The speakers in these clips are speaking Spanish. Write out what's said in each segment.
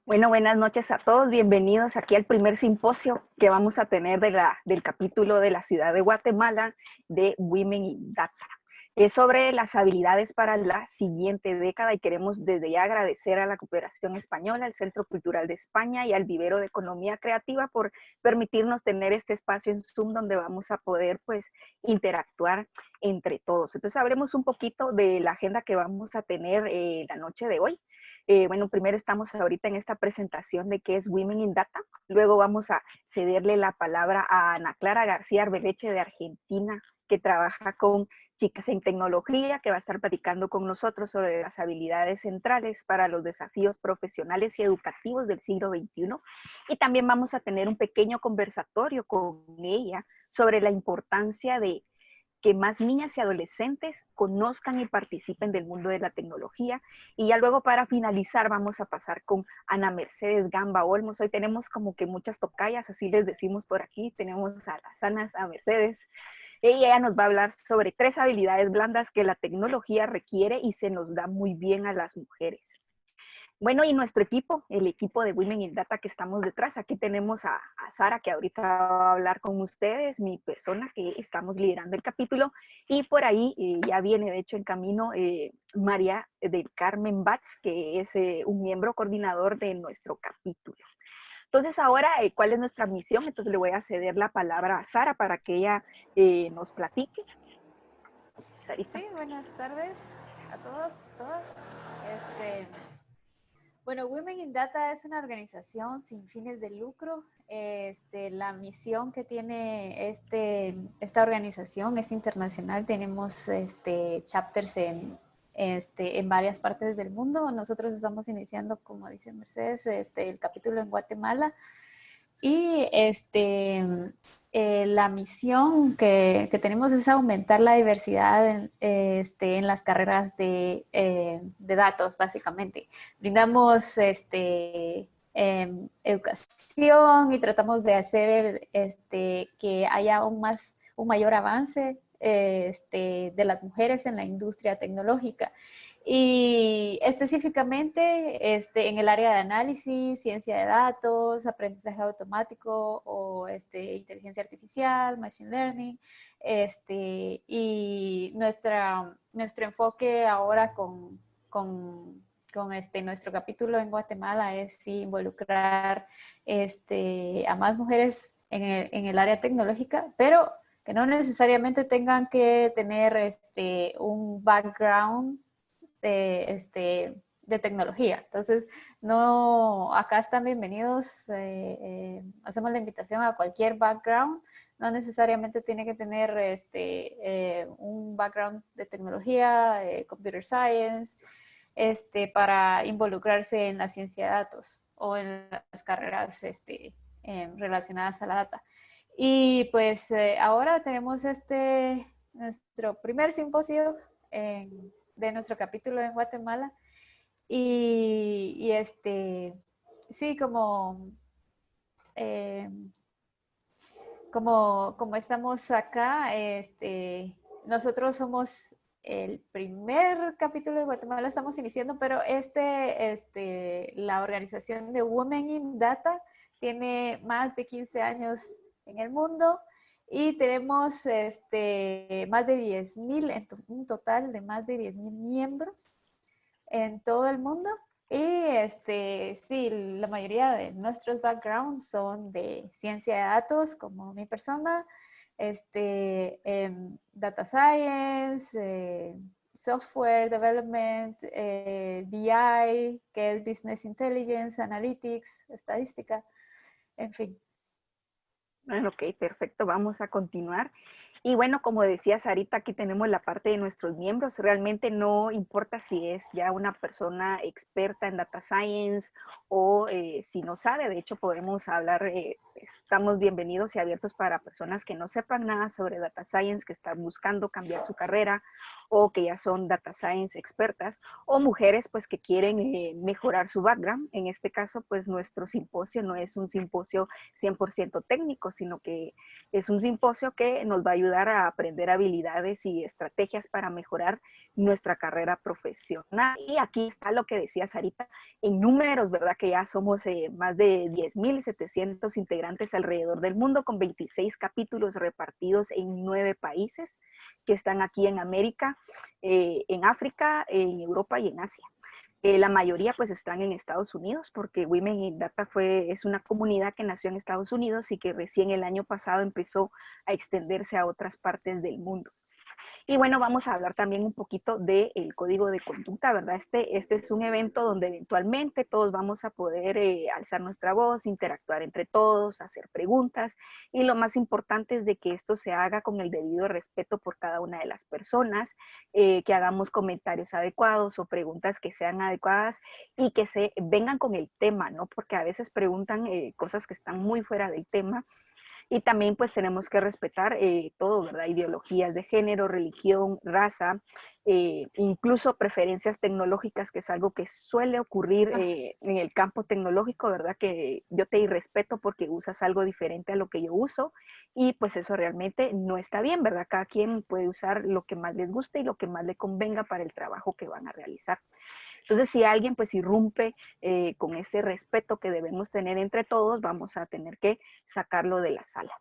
Bueno, buenas noches a todos. Bienvenidos aquí al primer simposio que vamos a tener del capítulo de la ciudad de Guatemala de Women in Data. Es sobre las habilidades para la siguiente década y queremos desde ya agradecer a la Cooperación Española, al Centro Cultural de España y al Vivero de Economía Creativa por permitirnos tener este espacio en Zoom donde vamos a poder pues interactuar entre todos. Entonces hablemos un poquito de la agenda que vamos a tener la noche de hoy. Bueno, primero estamos ahorita en esta presentación de qué es Women in Data. Luego vamos a cederle la palabra a Ana Clara García Arbeleche de Argentina, que trabaja con chicas en tecnología, que va a estar platicando con nosotros sobre las habilidades centrales para los desafíos profesionales y educativos del siglo XXI. Y también vamos a tener un pequeño conversatorio con ella sobre la importancia de que más niñas y adolescentes conozcan y participen del mundo de la tecnología. Y ya luego para finalizar vamos a pasar con Ana Mercedes Gamba Olmos. Hoy tenemos como que muchas tocayas, así les decimos por aquí. Tenemos a las Anas, a Mercedes. Ella nos va a hablar sobre 3 habilidades blandas que la tecnología requiere y se nos da muy bien a las mujeres. Bueno, y nuestro equipo, el equipo de Women in Data que estamos detrás, aquí tenemos a Sara, que ahorita va a hablar con ustedes, mi persona que estamos liderando el capítulo, y por ahí ya viene, de hecho, en camino María del Carmen Batz, que es un miembro coordinador de nuestro capítulo. Entonces, ahora, ¿cuál es nuestra misión? Entonces, le voy a ceder la palabra a Sara para que ella nos platique. Sarita. Sí, buenas tardes a todos, todas. Bueno, Women in Data es una organización sin fines de lucro. La misión que tiene esta organización es internacional. Tenemos chapters en varias partes del mundo. Nosotros estamos iniciando, como dice Mercedes, el capítulo en Guatemala. Y la misión que tenemos es aumentar la diversidad en las carreras de datos, básicamente. Brindamos educación y tratamos de hacer que haya un mayor avance de las mujeres en la industria tecnológica. Y específicamente en el área de análisis, ciencia de datos, aprendizaje automático o inteligencia artificial, machine learning. Y nuestro enfoque ahora con nuestro capítulo en Guatemala es sí, involucrar a más mujeres en el área tecnológica, pero que no necesariamente tengan que tener un background de tecnología. Entonces, no, acá están bienvenidos, hacemos la invitación a cualquier background, no necesariamente tiene que tener un background de tecnología, computer science, para involucrarse en la ciencia de datos o en las carreras relacionadas a la data. Y pues ahora tenemos nuestro primer simposio de nuestro capítulo en Guatemala. Y sí, eh, como estamos acá, nosotros somos el primer capítulo de Guatemala, estamos iniciando, pero la organización de Women in Data tiene más de 15 años en el mundo y tenemos más de 10,000, un total de más de 10,000 miembros en todo el mundo. Y sí, la mayoría de nuestros backgrounds son de ciencia de datos, como mi persona, data science, software development, BI, que es business intelligence, analytics, estadística, en fin. Bueno, ok, perfecto, vamos a continuar. Y bueno, como decía Sarita, aquí tenemos la parte de nuestros miembros. Realmente no importa si es ya una persona experta en data science o si no sabe. De hecho, podemos hablar, estamos bienvenidos y abiertos para personas que no sepan nada sobre data science, que están buscando cambiar su carrera o que ya son data science expertas, o mujeres pues que quieren mejorar su background. En este caso, pues nuestro simposio no es un simposio 100% técnico, sino que es un simposio que nos va a ayudar a aprender habilidades y estrategias para mejorar nuestra carrera profesional. Y aquí está lo que decía Sarita, en números, ¿verdad? Que ya somos más de 10.700 integrantes alrededor del mundo, con 26 capítulos repartidos en 9 países que están aquí en América, en África, en Europa y en Asia. La mayoría pues están en Estados Unidos porque Women in Data es una comunidad que nació en Estados Unidos y que recién el año pasado empezó a extenderse a otras partes del mundo. Y bueno, vamos a hablar también un poquito del código de conducta, ¿verdad? Este es un evento donde eventualmente todos vamos a poder alzar nuestra voz, interactuar entre todos, hacer preguntas, y lo más importante es de que esto se haga con el debido respeto por cada una de las personas, que hagamos comentarios adecuados o preguntas que sean adecuadas y que se vengan con el tema, ¿no? Porque a veces preguntan cosas que están muy fuera del tema. Y también pues tenemos que respetar todo, ¿verdad? Ideologías de género, religión, raza, incluso preferencias tecnológicas, que es algo que suele ocurrir en el campo tecnológico, ¿verdad? Que yo te irrespeto porque usas algo diferente a lo que yo uso, y pues eso realmente no está bien, ¿verdad? Cada quien puede usar lo que más les guste y lo que más le convenga para el trabajo que van a realizar. Entonces, si alguien pues irrumpe con ese respeto que debemos tener entre todos, vamos a tener que sacarlo de la sala.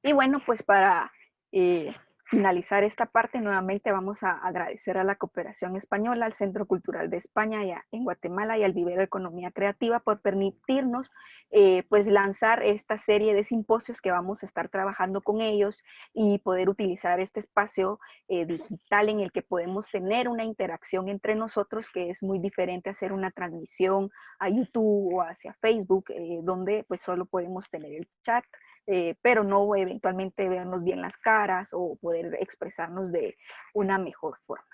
Y bueno, pues para finalizar esta parte, nuevamente vamos a agradecer a la Cooperación Española, al Centro Cultural de España en Guatemala y al Vivero Economía Creativa por permitirnos pues lanzar esta serie de simposios que vamos a estar trabajando con ellos y poder utilizar este espacio digital en el que podemos tener una interacción entre nosotros, que es muy diferente a hacer una transmisión a YouTube o hacia Facebook, donde pues solo podemos tener el chat. Pero no eventualmente vernos bien las caras o poder expresarnos de una mejor forma.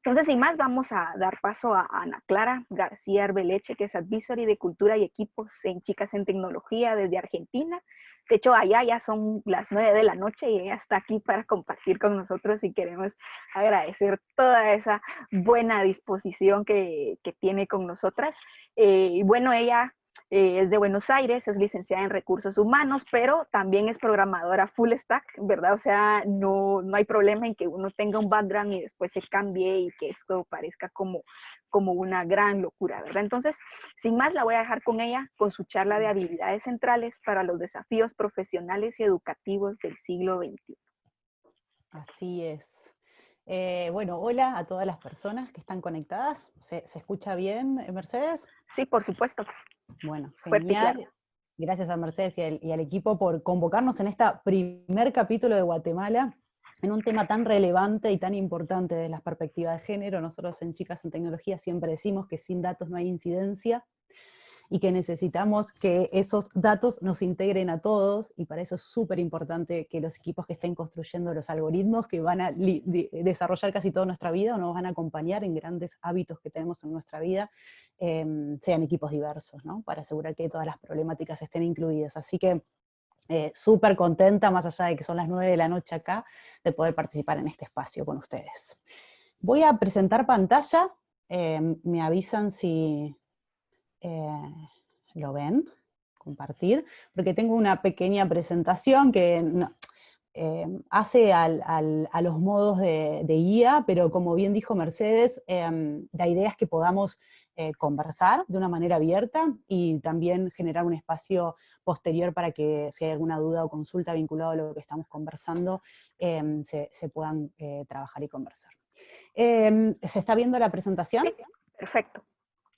Entonces, sin más, vamos a dar paso a Ana Clara García Arbeleche, que es Advisory de Cultura y Equipos en Chicas en Tecnología desde Argentina. De hecho, allá ya son las 9 de la noche y ella está aquí para compartir con nosotros, y queremos agradecer toda esa buena disposición que tiene con nosotras. Y bueno, ella es de Buenos Aires, es licenciada en Recursos Humanos, pero también es programadora full stack, ¿verdad? O sea, no hay problema en que uno tenga un background y después se cambie y que esto parezca como una gran locura, ¿verdad? Entonces, sin más, la voy a dejar con ella, con su charla de habilidades centrales para los desafíos profesionales y educativos del siglo XXI. Así es. Bueno, hola a todas las personas que están conectadas. ¿Se escucha bien, Mercedes? Sí, por supuesto. Bueno, Fuerte, genial. claro. Gracias a Mercedes y al equipo por convocarnos en este primer capítulo de Guatemala, en un tema tan relevante y tan importante desde la perspectiva de género. Nosotros en Chicas en Tecnología siempre decimos que sin datos no hay incidencia, y que necesitamos que esos datos nos integren a todos, y para eso es súper importante que los equipos que estén construyendo los algoritmos que van a desarrollar casi toda nuestra vida o nos van a acompañar en grandes hábitos que tenemos en nuestra vida, sean equipos diversos, ¿no? Para asegurar que todas las problemáticas estén incluidas. Así que súper contenta, más allá de que son las 9 de la noche acá, de poder participar en este espacio con ustedes. Voy a presentar pantalla, me avisan si lo ven, compartir, porque tengo una pequeña presentación que hace a los modos de guía, pero como bien dijo Mercedes, la idea es que podamos conversar de una manera abierta y también generar un espacio posterior para que si hay alguna duda o consulta vinculada a lo que estamos conversando, se puedan trabajar y conversar. ¿Se está viendo la presentación? Sí, perfecto.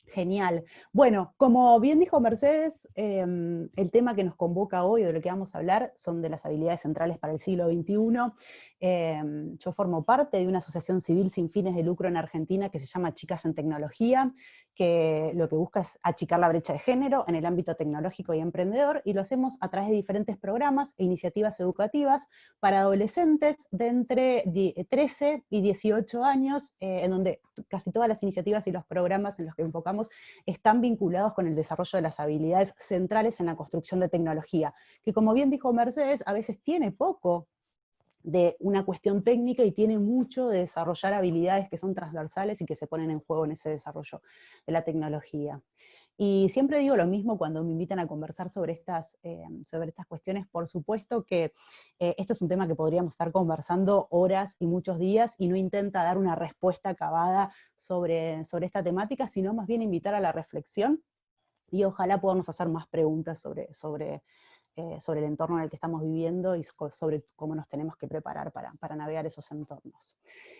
Genial. Bueno, como bien dijo Mercedes, el tema que nos convoca hoy, de lo que vamos a hablar, son de las habilidades centrales para el siglo XXI. Yo formo parte de una asociación civil sin fines de lucro en Argentina que se llama Chicas en Tecnología, que lo que busca es achicar la brecha de género en el ámbito tecnológico y emprendedor, y lo hacemos a través de diferentes programas e iniciativas educativas para adolescentes de entre 13 y 18 años, en donde casi todas las iniciativas y los programas en los que enfocamos están vinculados con el desarrollo de las habilidades centrales en la construcción de tecnología, que como bien dijo Mercedes, a veces tiene poco de una cuestión técnica y tiene mucho de desarrollar habilidades que son transversales y que se ponen en juego en ese desarrollo de la tecnología. Y siempre digo lo mismo cuando me invitan a conversar sobre estas cuestiones. Por supuesto que esto es un tema que podríamos estar conversando horas y muchos días, y no intenta dar una respuesta acabada sobre esta temática, sino más bien invitar a la reflexión, y ojalá podamos hacer más preguntas sobre el entorno en el que estamos viviendo y sobre cómo nos tenemos que preparar para navegar esos entornos.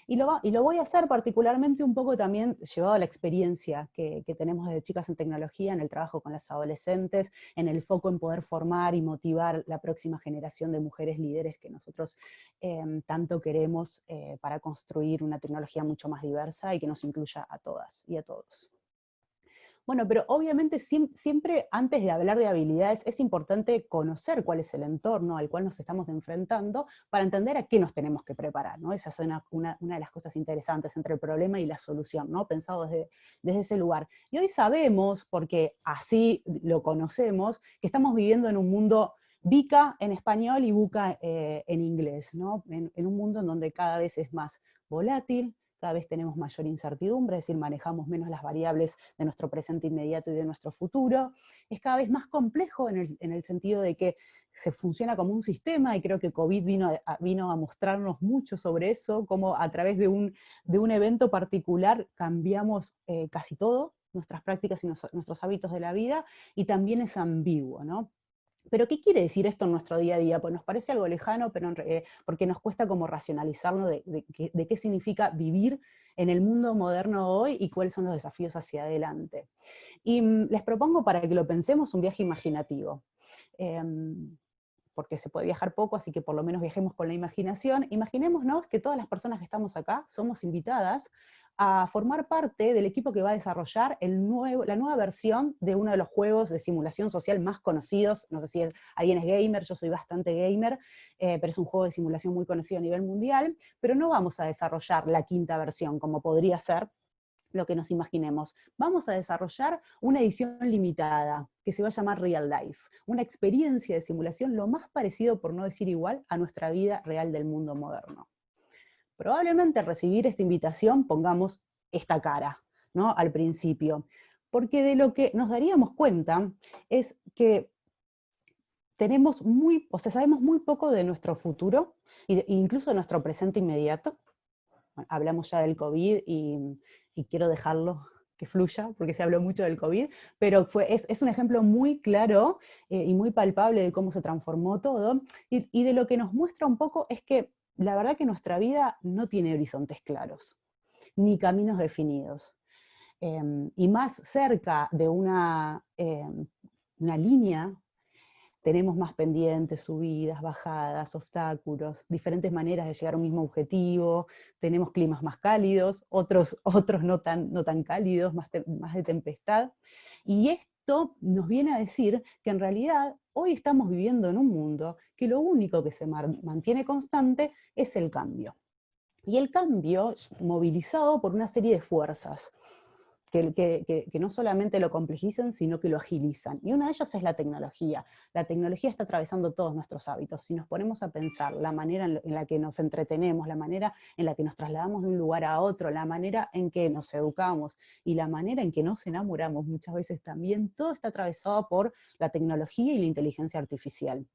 Y lo voy a hacer particularmente un poco también llevado a la experiencia que tenemos desde Chicas en Tecnología, en el trabajo con las adolescentes, en el foco en poder formar y motivar la próxima generación de mujeres líderes que nosotros tanto queremos para construir una tecnología mucho más diversa y que nos incluya a todas y a todos. Bueno, pero obviamente siempre antes de hablar de habilidades es importante conocer cuál es el entorno al cual nos estamos enfrentando para entender a qué nos tenemos que preparar, ¿no? Esa es una de las cosas interesantes entre el problema y la solución, ¿no? Pensado desde ese lugar. Y hoy sabemos, porque así lo conocemos, que estamos viviendo en un mundo VICA en español y VUCA en inglés, ¿no? En un mundo en donde cada vez es más volátil, cada vez tenemos mayor incertidumbre, es decir, manejamos menos las variables de nuestro presente inmediato y de nuestro futuro. Es cada vez más complejo en el sentido de que se funciona como un sistema, y creo que COVID vino a mostrarnos mucho sobre eso, cómo a través de un evento particular cambiamos casi todo, nuestras prácticas y nuestros hábitos de la vida, y también es ambiguo, ¿no? Pero ¿qué quiere decir esto en nuestro día a día? Pues nos parece algo lejano, pero porque nos cuesta como racionalizarlo de qué significa vivir en el mundo moderno hoy y cuáles son los desafíos hacia adelante. Y les propongo, para que lo pensemos, un viaje imaginativo. Porque se puede viajar poco, así que por lo menos viajemos con la imaginación. Imaginémonos que todas las personas que estamos acá somos invitadas a formar parte del equipo que va a desarrollar la nueva versión de uno de los juegos de simulación social más conocidos. No sé si alguien es gamer, yo soy bastante gamer, pero es un juego de simulación muy conocido a nivel mundial, pero no vamos a desarrollar la quinta versión, como podría ser lo que nos imaginemos. Vamos a desarrollar una edición limitada, que se va a llamar Real Life, una experiencia de simulación lo más parecido, por no decir igual, a nuestra vida real del mundo moderno. Probablemente al recibir esta invitación pongamos esta cara, ¿no? Al principio, porque de lo que nos daríamos cuenta es que sabemos muy poco de nuestro futuro, e incluso de nuestro presente inmediato. Bueno, hablamos ya del COVID y quiero dejarlo que fluya, porque se habló mucho del COVID, pero es un ejemplo muy claro y muy palpable de cómo se transformó todo, y de lo que nos muestra un poco es que la verdad que nuestra vida no tiene horizontes claros, ni caminos definidos. Y más cerca de una línea, tenemos más pendientes, subidas, bajadas, obstáculos, diferentes maneras de llegar a un mismo objetivo, tenemos climas más cálidos, otros no tan cálidos, más de tempestad. Y esto nos viene a decir que en realidad hoy estamos viviendo en un mundo que lo único que se mantiene constante es el cambio. Y el cambio movilizado por una serie de fuerzas, que no solamente lo complejizan, sino que lo agilizan. Y una de ellas es la tecnología. La tecnología está atravesando todos nuestros hábitos. Si nos ponemos a pensar la manera en la que nos entretenemos, la manera en la que nos trasladamos de un lugar a otro, la manera en que nos educamos y la manera en que nos enamoramos muchas veces también, todo está atravesado por la tecnología y la inteligencia artificial.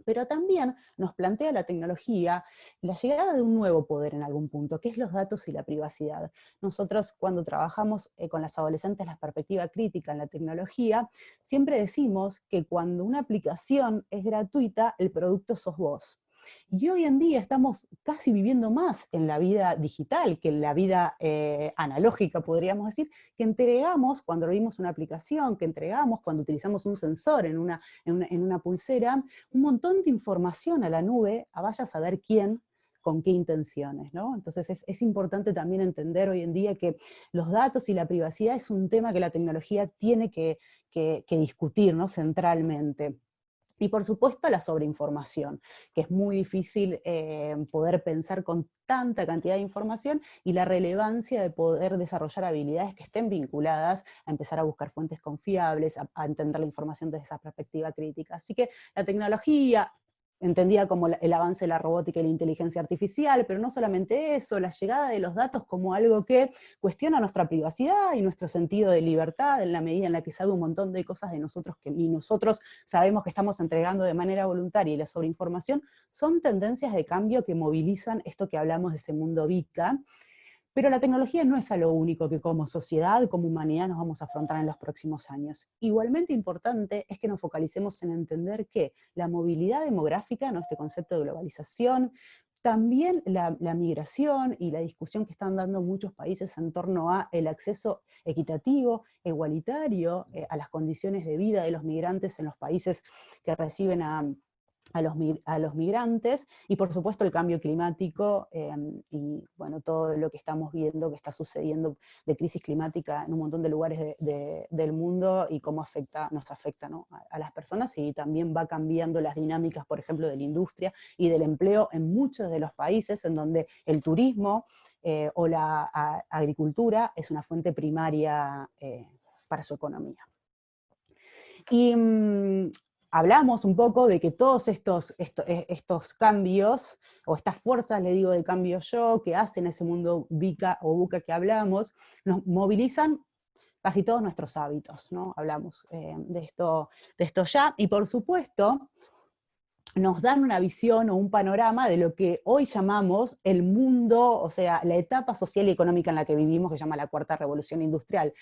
Pero también nos plantea la tecnología la llegada de un nuevo poder en algún punto, que es los datos y la privacidad. Nosotros, cuando trabajamos con las adolescentes la perspectiva crítica en la tecnología, siempre decimos que cuando una aplicación es gratuita, el producto sos vos. Y hoy en día estamos casi viviendo más en la vida digital que en la vida analógica, podríamos decir, que entregamos cuando abrimos una aplicación, que entregamos cuando utilizamos un sensor en una pulsera, un montón de información a la nube, a vaya a saber quién, con qué intenciones, ¿no? Entonces es importante también entender hoy en día que los datos y la privacidad es un tema que la tecnología tiene que discutir, ¿no? Centralmente. Y por supuesto la sobreinformación, que es muy difícil poder pensar con tanta cantidad de información, y la relevancia de poder desarrollar habilidades que estén vinculadas a empezar a buscar fuentes confiables, a entender la información desde esa perspectiva crítica. Así que la tecnología entendida como el avance de la robótica y la inteligencia artificial, pero no solamente eso, la llegada de los datos como algo que cuestiona nuestra privacidad y nuestro sentido de libertad, en la medida en la que sabe un montón de cosas de nosotros que ni nosotros sabemos que estamos entregando de manera voluntaria, y la sobreinformación son tendencias de cambio que movilizan esto que hablamos de ese mundo VICA. Pero la tecnología no es a lo único que como sociedad, como humanidad nos vamos a afrontar en los próximos años. Igualmente importante es que nos focalicemos en entender que la movilidad demográfica, ¿no?, este concepto de globalización, también la migración y la discusión que están dando muchos países en torno a el acceso equitativo, igualitario, a las condiciones de vida de los migrantes en los países que reciben a los migrantes, y por supuesto el cambio climático, y bueno, todo lo que estamos viendo que está sucediendo de crisis climática en un montón de lugares del mundo, y cómo nos afecta, ¿no?, a las personas, y también va cambiando las dinámicas, por ejemplo, de la industria y del empleo en muchos de los países en donde el turismo o la agricultura es una fuente primaria para su economía. Y hablamos un poco de que todos estos cambios, o estas fuerzas, le digo de cambio yo, que hacen ese mundo VICA o VUCA que hablamos, nos movilizan casi todos nuestros hábitos, ¿no? Hablamos de esto ya, y por supuesto nos dan una visión o un panorama de lo que hoy llamamos el mundo, o sea, la etapa social y económica en la que vivimos, que se llama la cuarta revolución industrial.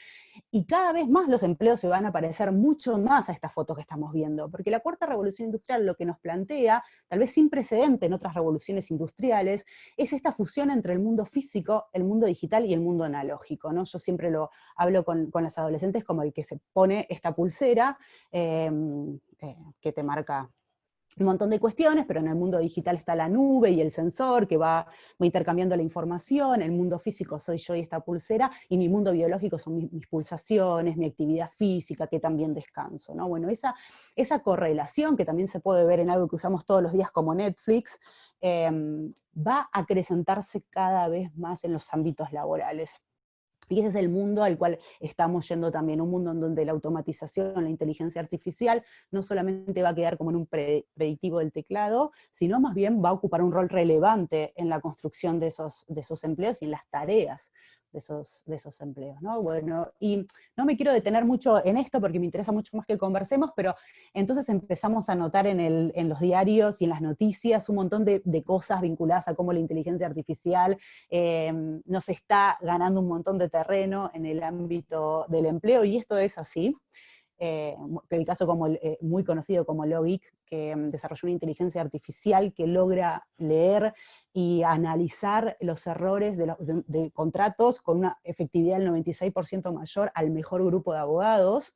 Y cada vez más los empleos se van a parecer mucho más a estas fotos que estamos viendo, porque la cuarta revolución industrial lo que nos plantea, tal vez sin precedente en otras revoluciones industriales, es esta fusión entre el mundo físico, el mundo digital y el mundo analógico, ¿no? Yo siempre lo hablo con las adolescentes como el que se pone esta pulsera que te marca un montón de cuestiones, pero en el mundo digital está la nube y el sensor que va intercambiando la información. El mundo físico soy yo y esta pulsera, y mi mundo biológico son mis pulsaciones, mi actividad física, que también descanso, ¿no? Bueno, esa correlación, que también se puede ver en algo que usamos todos los días como Netflix, va a acrecentarse cada vez más en los ámbitos laborales. Y ese es el mundo al cual estamos yendo también, un mundo en donde la automatización, la inteligencia artificial, no solamente va a quedar como en un predictivo del teclado, sino más bien va a ocupar un rol relevante en la construcción de esos empleos y en las tareas de esos empleos, ¿no? Bueno, y no me quiero detener mucho en esto porque me interesa mucho más que conversemos, pero entonces empezamos a notar en los diarios y en las noticias un montón de cosas vinculadas a cómo la inteligencia artificial nos está ganando un montón de terreno en el ámbito del empleo, y esto es así. El caso muy conocido como Logic, que desarrolló una inteligencia artificial que logra leer y analizar los errores de contratos con una efectividad del 96% mayor al mejor grupo de abogados,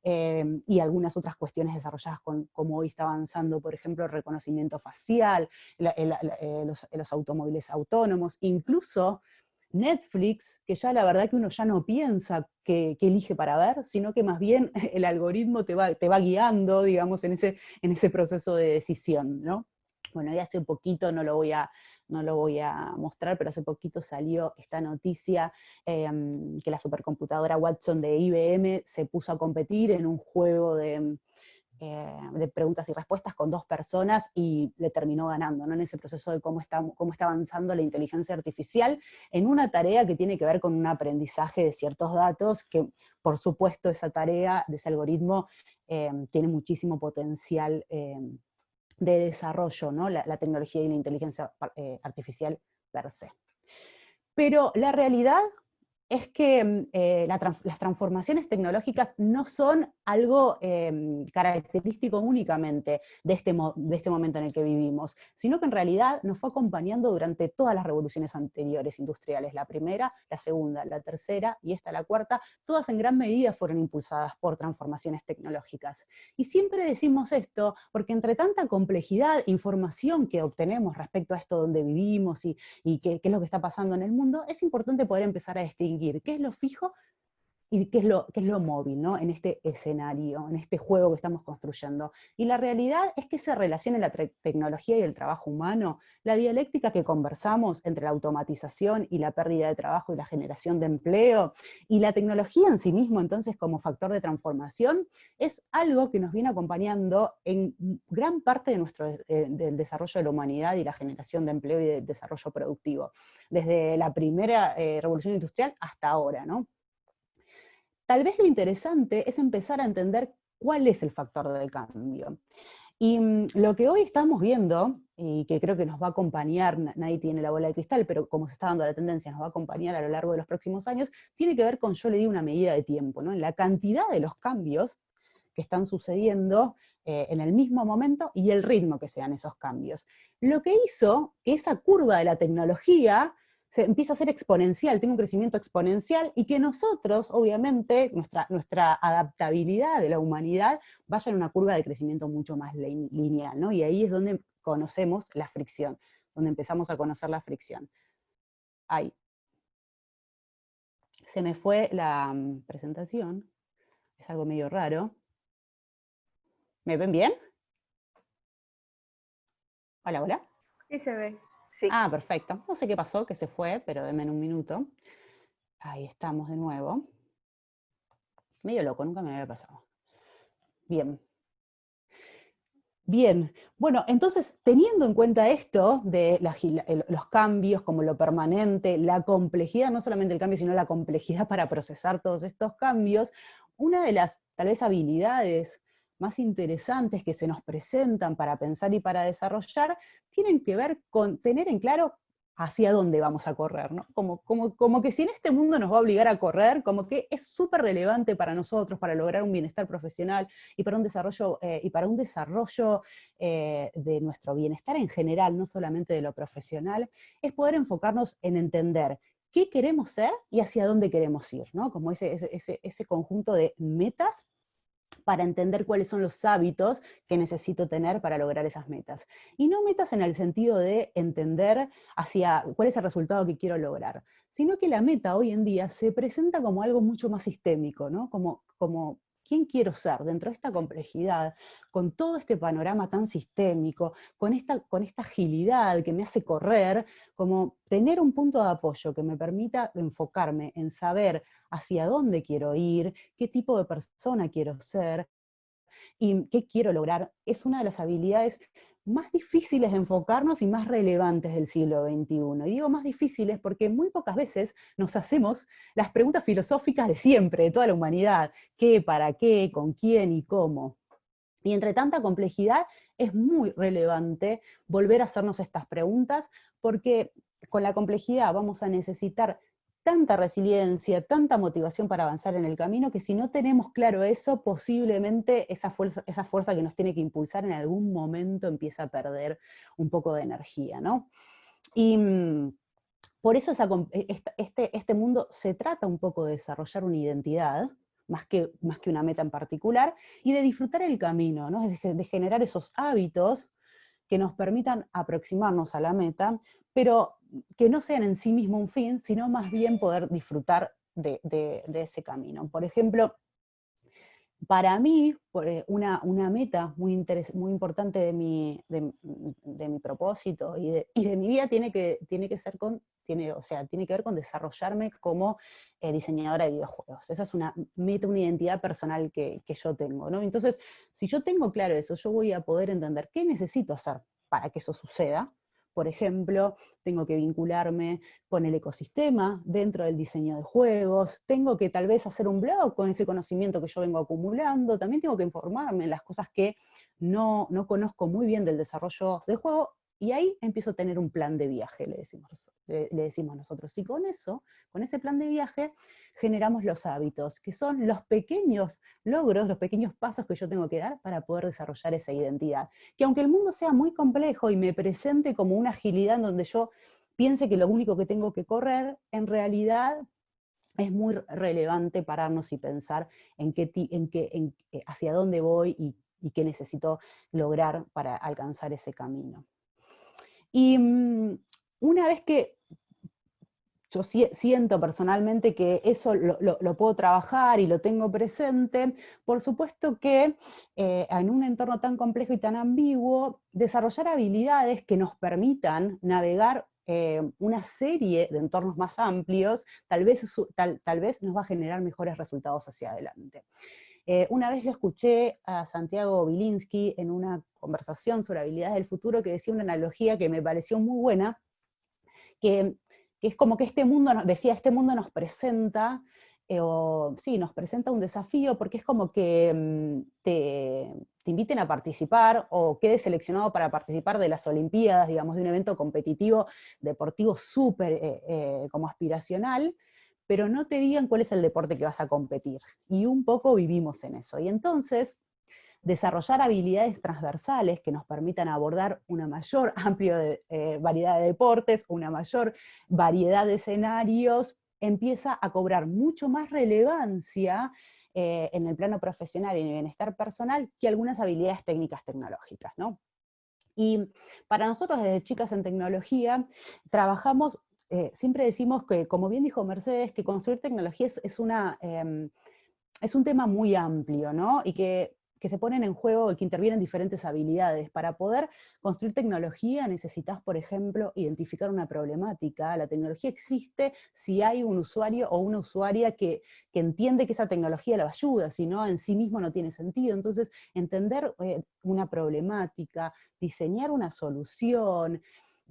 y algunas otras cuestiones desarrolladas como hoy está avanzando, por ejemplo, el reconocimiento facial, los automóviles autónomos, incluso Netflix, que ya la verdad que uno ya no piensa que elige para ver, sino que más bien el algoritmo te va guiando, digamos, en ese proceso de decisión, ¿no? Bueno, y hace poquito, no lo voy a mostrar, pero hace poquito salió esta noticia que la supercomputadora Watson de IBM se puso a competir en un juego de preguntas y respuestas con 2 personas y le terminó ganando, ¿no? En ese proceso de cómo está avanzando la inteligencia artificial en una tarea que tiene que ver con un aprendizaje de ciertos datos, que por supuesto esa tarea de ese algoritmo tiene muchísimo potencial de desarrollo, ¿no? La tecnología y la inteligencia artificial per se. Pero la realidad es que las transformaciones tecnológicas no son algo característico únicamente de este momento en el que vivimos, sino que en realidad nos fue acompañando durante todas las revoluciones anteriores industriales, la primera, la segunda, la tercera y esta la cuarta, todas en gran medida fueron impulsadas por transformaciones tecnológicas. Y siempre decimos esto porque entre tanta complejidad, información que obtenemos respecto a esto donde vivimos y qué es lo que está pasando en el mundo, es importante poder empezar a distinguir qué es lo fijo y qué es lo móvil, ¿no? En este escenario, en este juego que estamos construyendo. Y la realidad es que se relaciona la tecnología y el trabajo humano, la dialéctica que conversamos entre la automatización y la pérdida de trabajo y la generación de empleo, y la tecnología en sí mismo, entonces, como factor de transformación, es algo que nos viene acompañando en gran parte de del desarrollo de la humanidad y la generación de empleo y de desarrollo productivo, desde la primera revolución industrial hasta ahora, ¿no? Tal vez lo interesante es empezar a entender cuál es el factor de cambio. Y lo que hoy estamos viendo, y que creo que nos va a acompañar, nadie tiene la bola de cristal, pero como se está dando la tendencia, nos va a acompañar a lo largo de los próximos años, tiene que ver con, yo le di una medida de tiempo, ¿no? En la cantidad de los cambios que están sucediendo en el mismo momento y el ritmo que se dan esos cambios. Lo que hizo que esa curva de la tecnología se empieza a ser exponencial, tiene un crecimiento exponencial, y que nosotros, obviamente, nuestra adaptabilidad de la humanidad vaya en una curva de crecimiento mucho más lineal, ¿no? Y ahí es donde conocemos la fricción, donde empezamos a conocer la fricción. Ay, se me fue la presentación, es algo medio raro. ¿Me ven bien? Hola, hola. Sí se ve. Sí. Ah, perfecto. No sé qué pasó, que se fue, pero denme un minuto. Ahí estamos de nuevo. Medio loco, nunca me había pasado. Bien. Bien, bueno, entonces, teniendo en cuenta esto de los cambios como lo permanente, la complejidad, no solamente el cambio, sino la complejidad para procesar todos estos cambios, una de las, tal vez, habilidades más interesantes que se nos presentan para pensar y para desarrollar, tienen que ver con tener en claro hacia dónde vamos a correr, ¿no? Como que si en este mundo nos va a obligar a correr, como que es súper relevante para nosotros, para lograr un bienestar profesional, y para un desarrollo de nuestro bienestar en general, no solamente de lo profesional, es poder enfocarnos en entender qué queremos ser y hacia dónde queremos ir, ¿no? Como ese conjunto de metas para entender cuáles son los hábitos que necesito tener para lograr esas metas. Y no metas en el sentido de entender hacia cuál es el resultado que quiero lograr, sino que la meta hoy en día se presenta como algo mucho más sistémico, ¿no? Como quién quiero ser dentro de esta complejidad, con todo este panorama tan sistémico, con esta agilidad que me hace correr, como tener un punto de apoyo que me permita enfocarme en saber hacia dónde quiero ir, qué tipo de persona quiero ser y qué quiero lograr, es una de las habilidades más difíciles de enfocarnos y más relevantes del siglo XXI. Y digo más difíciles porque muy pocas veces nos hacemos las preguntas filosóficas de siempre, de toda la humanidad: ¿qué, para qué, con quién y cómo? Y entre tanta complejidad es muy relevante volver a hacernos estas preguntas, porque con la complejidad vamos a necesitar tanta resiliencia, tanta motivación para avanzar en el camino, que si no tenemos claro eso, posiblemente esa fuerza que nos tiene que impulsar en algún momento empieza a perder un poco de energía, ¿no? Y por eso este mundo se trata un poco de desarrollar una identidad, más que una meta en particular, y de disfrutar el camino, ¿no? De generar esos hábitos que nos permitan aproximarnos a la meta, pero que no sean en sí mismo un fin, sino más bien poder disfrutar de ese camino. Por ejemplo, para mí, una meta muy importante de mi propósito y de mi vida tiene que ver con desarrollarme como diseñadora de videojuegos. Esa es una meta, una identidad personal que yo tengo, ¿no? Entonces, si yo tengo claro eso, yo voy a poder entender qué necesito hacer para que eso suceda. Por ejemplo, tengo que vincularme con el ecosistema dentro del diseño de juegos, tengo que tal vez hacer un blog con ese conocimiento que yo vengo acumulando, también tengo que informarme en las cosas que no conozco muy bien del desarrollo del juego, y ahí empiezo a tener un plan de viaje, le decimos nosotros. Y con ese plan de viaje, generamos los hábitos, que son los pequeños logros, los pequeños pasos que yo tengo que dar para poder desarrollar esa identidad. Que aunque el mundo sea muy complejo y me presente como una agilidad en donde yo piense que lo único que tengo que correr, en realidad es muy relevante pararnos y pensar hacia dónde voy y qué necesito lograr para alcanzar ese camino. Y una vez que yo siento personalmente que eso lo puedo trabajar y lo tengo presente. Por supuesto que en un entorno tan complejo y tan ambiguo, desarrollar habilidades que nos permitan navegar una serie de entornos más amplios, tal vez nos va a generar mejores resultados hacia adelante. Una vez lo escuché a Santiago Bilinsky en una conversación sobre habilidades del futuro que decía una analogía que me pareció muy buena, que es como que este mundo nos presenta, nos presenta un desafío, porque es como que te inviten a participar, o quedes seleccionado para participar de las Olimpiadas, digamos, de un evento competitivo, deportivo súper como aspiracional, pero no te digan cuál es el deporte que vas a competir. Y un poco vivimos en eso. Y entonces, desarrollar habilidades transversales que nos permitan abordar una mayor amplia variedad de deportes, una mayor variedad de escenarios, empieza a cobrar mucho más relevancia en el plano profesional y en el bienestar personal que algunas habilidades técnicas tecnológicas, ¿no? Y para nosotros desde Chicas en Tecnología trabajamos, siempre decimos que, como bien dijo Mercedes, que construir tecnología es un tema muy amplio, ¿no? Y que se ponen en juego y que intervienen diferentes habilidades. Para poder construir tecnología necesitas, por ejemplo, identificar una problemática. La tecnología existe si hay un usuario o una usuaria que entiende que esa tecnología la ayuda, si no, en sí mismo no tiene sentido. Entonces, entender una problemática, diseñar una solución,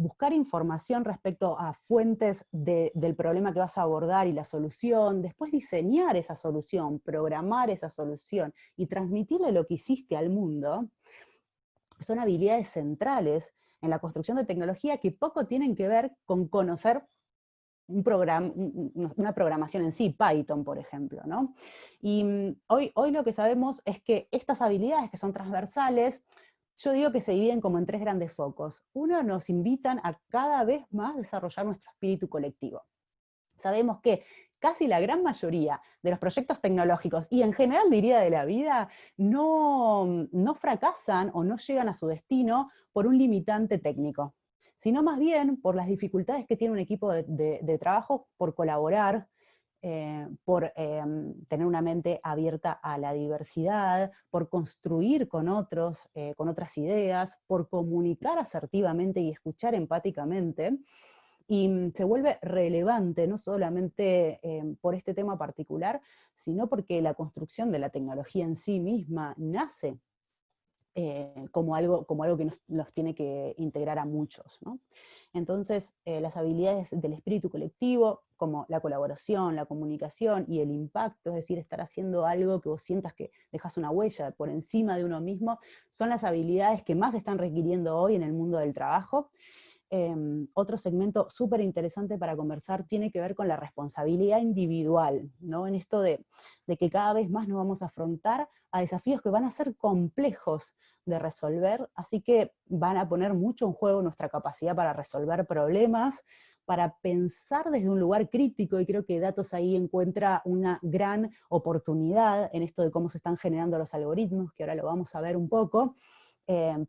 buscar información respecto a fuentes del problema que vas a abordar y la solución, después diseñar esa solución, programar esa solución y transmitirle lo que hiciste al mundo, son habilidades centrales en la construcción de tecnología que poco tienen que ver con conocer una programación en sí, Python, por ejemplo, ¿no? Y hoy lo que sabemos es que estas habilidades que son transversales, yo digo que se dividen como en tres grandes focos. Uno, nos invitan a cada vez más desarrollar nuestro espíritu colectivo. Sabemos que casi la gran mayoría de los proyectos tecnológicos, y en general diría de la vida, no fracasan o no llegan a su destino por un limitante técnico, sino más bien por las dificultades que tiene un equipo de trabajo por colaborar, por tener una mente abierta a la diversidad, por construir con otros, con otras ideas, por comunicar asertivamente y escuchar empáticamente, y se vuelve relevante no solamente por este tema particular, sino porque la construcción de la tecnología en sí misma nace como algo que nos tiene que integrar a muchos, ¿no? Entonces, las habilidades del espíritu colectivo, como la colaboración, la comunicación y el impacto, es decir, estar haciendo algo que vos sientas que dejas una huella por encima de uno mismo, son las habilidades que más se están requiriendo hoy en el mundo del trabajo. Otro segmento súper interesante para conversar tiene que ver con la responsabilidad individual, ¿no? En esto de que cada vez más nos vamos a afrontar a desafíos que van a ser complejos de resolver, así que van a poner mucho en juego nuestra capacidad para resolver problemas, para pensar desde un lugar crítico, y creo que Datos ahí encuentra una gran oportunidad en esto de cómo se están generando los algoritmos, que ahora lo vamos a ver un poco.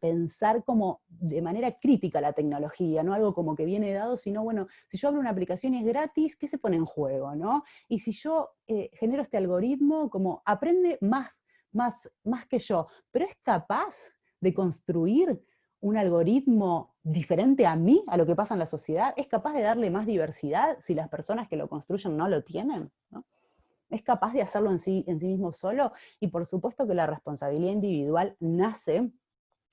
Pensar como de manera crítica la tecnología, no algo como que viene dado, sino, bueno, si yo abro una aplicación y es gratis, ¿qué se pone en juego, no? Y si yo genero este algoritmo, como aprende más que yo, pero es capaz de construir un algoritmo diferente a mí, a lo que pasa en la sociedad, es capaz de darle más diversidad si las personas que lo construyen no lo tienen, ¿no? Es capaz de hacerlo en sí mismo solo, y por supuesto que la responsabilidad individual nace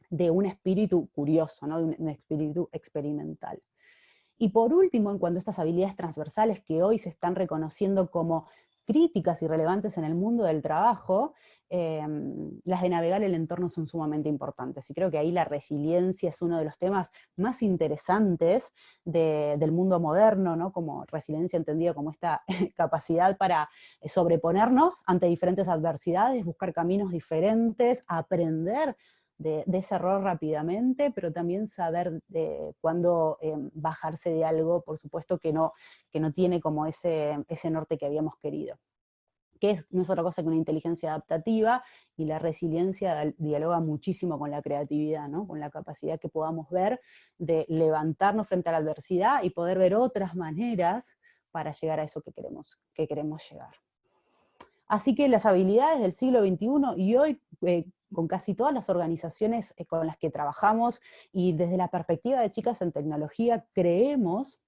de un espíritu curioso, ¿no? De un espíritu experimental. Y por último, en cuanto a estas habilidades transversales que hoy se están reconociendo como críticas y relevantes en el mundo del trabajo, las de navegar el entorno son sumamente importantes. Y creo que ahí la resiliencia es uno de los temas más interesantes del mundo moderno, ¿no? Como resiliencia entendida como esta capacidad para sobreponernos ante diferentes adversidades, buscar caminos diferentes, aprender de ese error rápidamente, pero también saber cuándo bajarse de algo, por supuesto que no tiene como ese norte que habíamos querido. Que no es otra cosa que una inteligencia adaptativa, y la resiliencia dialoga muchísimo con la creatividad, ¿no? Con la capacidad que podamos ver de levantarnos frente a la adversidad y poder ver otras maneras para llegar a eso que queremos llegar. Así que las habilidades del siglo XXI y hoy, con casi todas las organizaciones con las que trabajamos, y desde la perspectiva de Chicas en Tecnología, creemos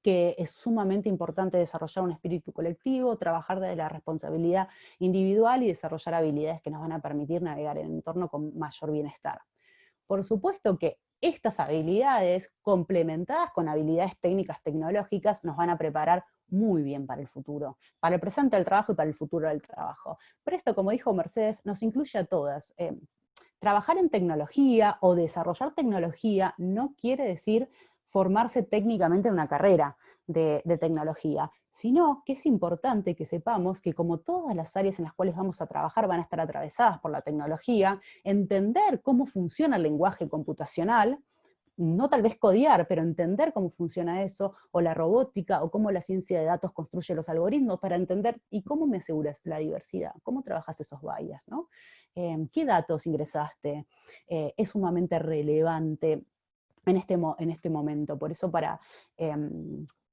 que es sumamente importante desarrollar un espíritu colectivo, trabajar desde la responsabilidad individual y desarrollar habilidades que nos van a permitir navegar el entorno con mayor bienestar. Por supuesto que estas habilidades, complementadas con habilidades técnicas tecnológicas, nos van a preparar muy bien para el futuro, para el presente del trabajo y para el futuro del trabajo. Pero esto, como dijo Mercedes, nos incluye a todas. Trabajar en tecnología o desarrollar tecnología no quiere decir formarse técnicamente en una carrera de tecnología, sino que es importante que sepamos que como todas las áreas en las cuales vamos a trabajar van a estar atravesadas por la tecnología, entender cómo funciona el lenguaje computacional, no tal vez codear, pero entender cómo funciona eso, o la robótica, o cómo la ciencia de datos construye los algoritmos para entender, ¿y cómo me aseguras la diversidad? ¿Cómo trabajas esos bias, ¿no? ¿Qué datos ingresaste? Es sumamente relevante en este momento, por eso para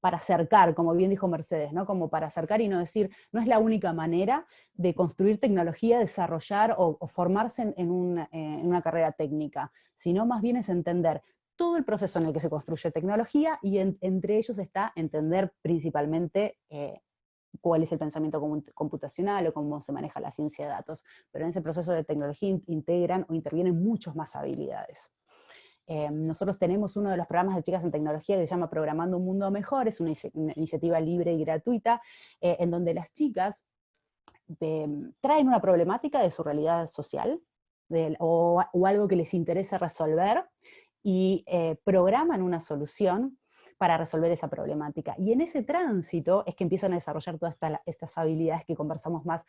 acercar, como bien dijo Mercedes, ¿no? Como para acercar y no decir, no es la única manera de construir tecnología, desarrollar o formarse en una carrera técnica, sino más bien es entender todo el proceso en el que se construye tecnología, y entre ellos está entender principalmente cuál es el pensamiento computacional o cómo se maneja la ciencia de datos. Pero en ese proceso de tecnología integran o intervienen muchas más habilidades. Nosotros tenemos uno de los programas de Chicas en Tecnología que se llama Programando un Mundo Mejor, es una iniciativa libre y gratuita, en donde las chicas traen una problemática de su realidad social, o algo que les interesa resolver, y programan una solución para resolver esa problemática. Y en ese tránsito es que empiezan a desarrollar todas estas habilidades que conversamos más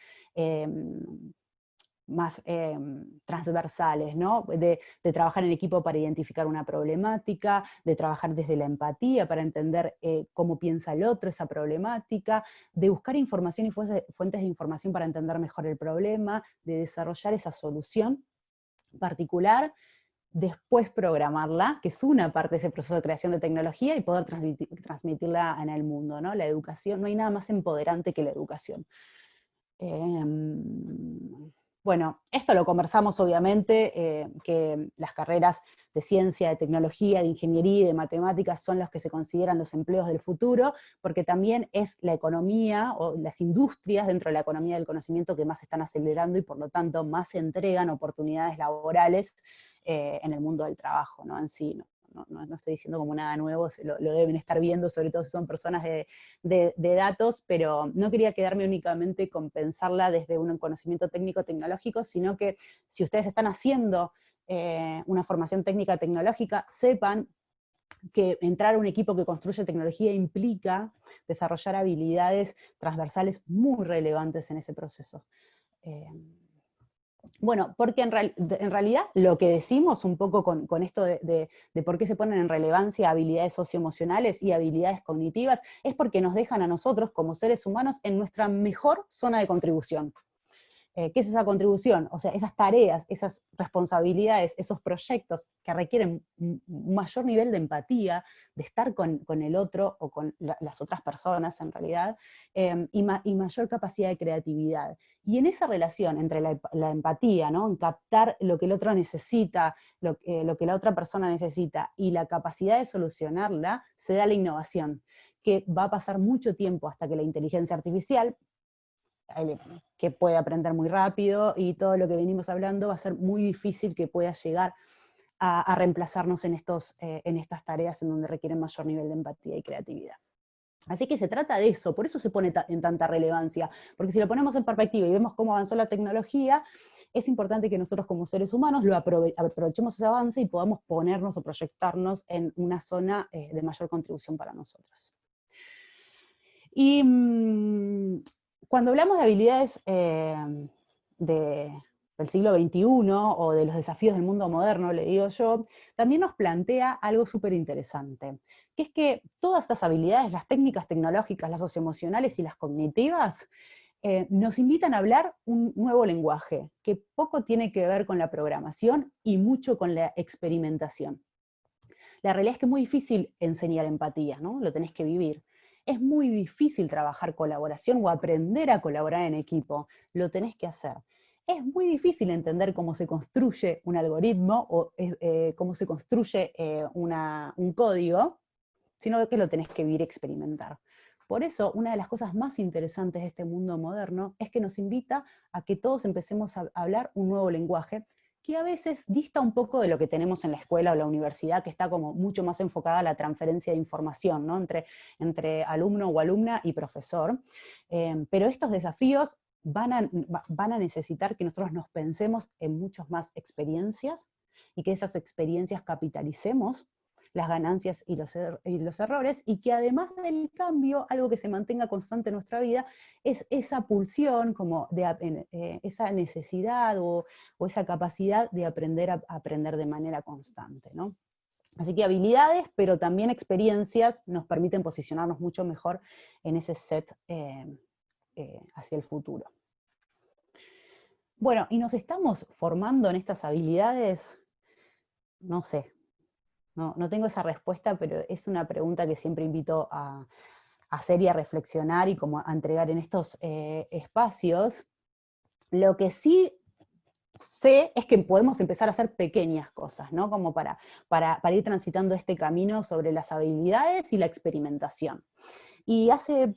transversales, ¿no? De trabajar en equipo para identificar una problemática, de trabajar desde la empatía para entender cómo piensa el otro esa problemática, de buscar información y fuentes de información para entender mejor el problema, de desarrollar esa solución particular, después programarla, que es una parte de ese proceso de creación de tecnología, y poder transmitirla en el mundo, ¿no? La educación, no hay nada más empoderante que la educación. Bueno, esto lo conversamos obviamente, que las carreras de ciencia, de tecnología, de ingeniería y de matemáticas son los que se consideran los empleos del futuro, porque también es la economía o las industrias dentro de la economía del conocimiento que más están acelerando y por lo tanto más se entregan oportunidades laborales en el mundo del trabajo, ¿no? En sí, no estoy diciendo como nada nuevo, lo deben estar viendo, sobre todo si son personas de datos, pero no quería quedarme únicamente con pensarla desde un conocimiento técnico-tecnológico, sino que si ustedes están haciendo una formación técnica tecnológica, sepan que entrar a un equipo que construye tecnología implica desarrollar habilidades transversales muy relevantes en ese proceso. Bueno, porque en realidad lo que decimos un poco con esto de por qué se ponen en relevancia habilidades socioemocionales y habilidades cognitivas, es porque nos dejan a nosotros como seres humanos en nuestra mejor zona de contribución. ¿Qué es esa contribución? O sea, esas tareas, esas responsabilidades, esos proyectos que requieren un mayor nivel de empatía, de estar con el otro o con las otras personas en realidad, y mayor capacidad de creatividad. Y en esa relación entre la empatía, ¿no? En captar lo que el otro necesita, lo que la otra persona necesita, y la capacidad de solucionarla, se da la innovación, que va a pasar mucho tiempo hasta que la inteligencia artificial, que puede aprender muy rápido, y todo lo que venimos hablando, va a ser muy difícil que pueda llegar a reemplazarnos en estas tareas en donde requieren mayor nivel de empatía y creatividad. Así que se trata de eso, por eso se pone en tanta relevancia, porque si lo ponemos en perspectiva y vemos cómo avanzó la tecnología, es importante que nosotros como seres humanos aprovechemos ese avance y podamos ponernos o proyectarnos en una zona de mayor contribución para nosotros. Y cuando hablamos de habilidades del siglo XXI o de los desafíos del mundo moderno, le digo yo, también nos plantea algo súper interesante, que es que todas estas habilidades, las técnicas tecnológicas, las socioemocionales y las cognitivas, nos invitan a hablar un nuevo lenguaje, que poco tiene que ver con la programación y mucho con la experimentación. La realidad es que es muy difícil enseñar empatía, ¿no? Lo tenés que vivir. es muy difícil trabajar colaboración o aprender a colaborar en equipo, lo tenés que hacer. Es muy difícil entender cómo se construye un algoritmo o cómo se construye un código, sino que lo tenés que vivir y experimentar. Por eso, una de las cosas más interesantes de este mundo moderno es que nos invita a que todos empecemos a hablar un nuevo lenguaje, que a veces dista un poco de lo que tenemos en la escuela o la universidad, que está como mucho más enfocada a la transferencia de información, ¿no? entre alumno o alumna y profesor. Pero estos desafíos van a necesitar que nosotros nos pensemos en muchas más experiencias, y que esas experiencias capitalicemos las ganancias y los errores, y que además del cambio, algo que se mantenga constante en nuestra vida, es esa pulsión, como esa necesidad o esa capacidad de aprender a aprender de manera constante, ¿no? Así que habilidades, pero también experiencias nos permiten posicionarnos mucho mejor en ese set hacia el futuro. Bueno, ¿y nos estamos formando en estas habilidades? No sé. No tengo esa respuesta, pero es una pregunta que siempre invito a hacer y a reflexionar y como a entregar en estos espacios. Lo que sí sé es que podemos empezar a hacer pequeñas cosas, ¿no? Como para ir transitando este camino sobre las habilidades y la experimentación. Y hace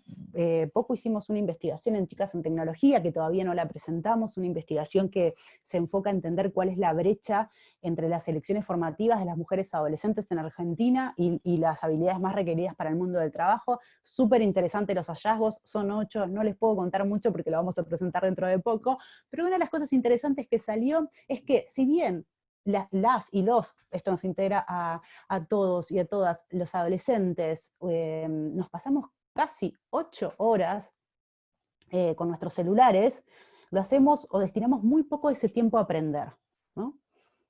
poco hicimos una investigación en Chicas en Tecnología, que todavía no la presentamos, una investigación que se enfoca a entender cuál es la brecha entre las selecciones formativas de las mujeres adolescentes en Argentina y las habilidades más requeridas para el mundo del trabajo. Súper interesante los hallazgos, son 8, no les puedo contar mucho porque lo vamos a presentar dentro de poco, pero una de las cosas interesantes que salió es que si bien las y los, esto nos integra a todos y a todas, los adolescentes, nos pasamos casi 8 horas con nuestros celulares, lo hacemos o destinamos muy poco de ese tiempo a aprender, ¿no?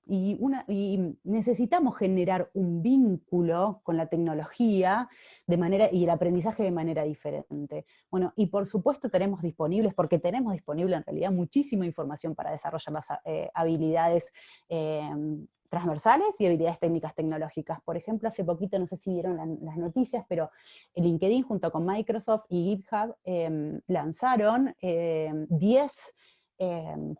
Y necesitamos generar un vínculo con la tecnología y el aprendizaje de manera diferente. Bueno, y por supuesto tenemos disponible en realidad muchísima información para desarrollar las habilidades transversales y habilidades técnicas tecnológicas. Por ejemplo, hace poquito, no sé si vieron las noticias, pero LinkedIn junto con Microsoft y GitHub lanzaron 10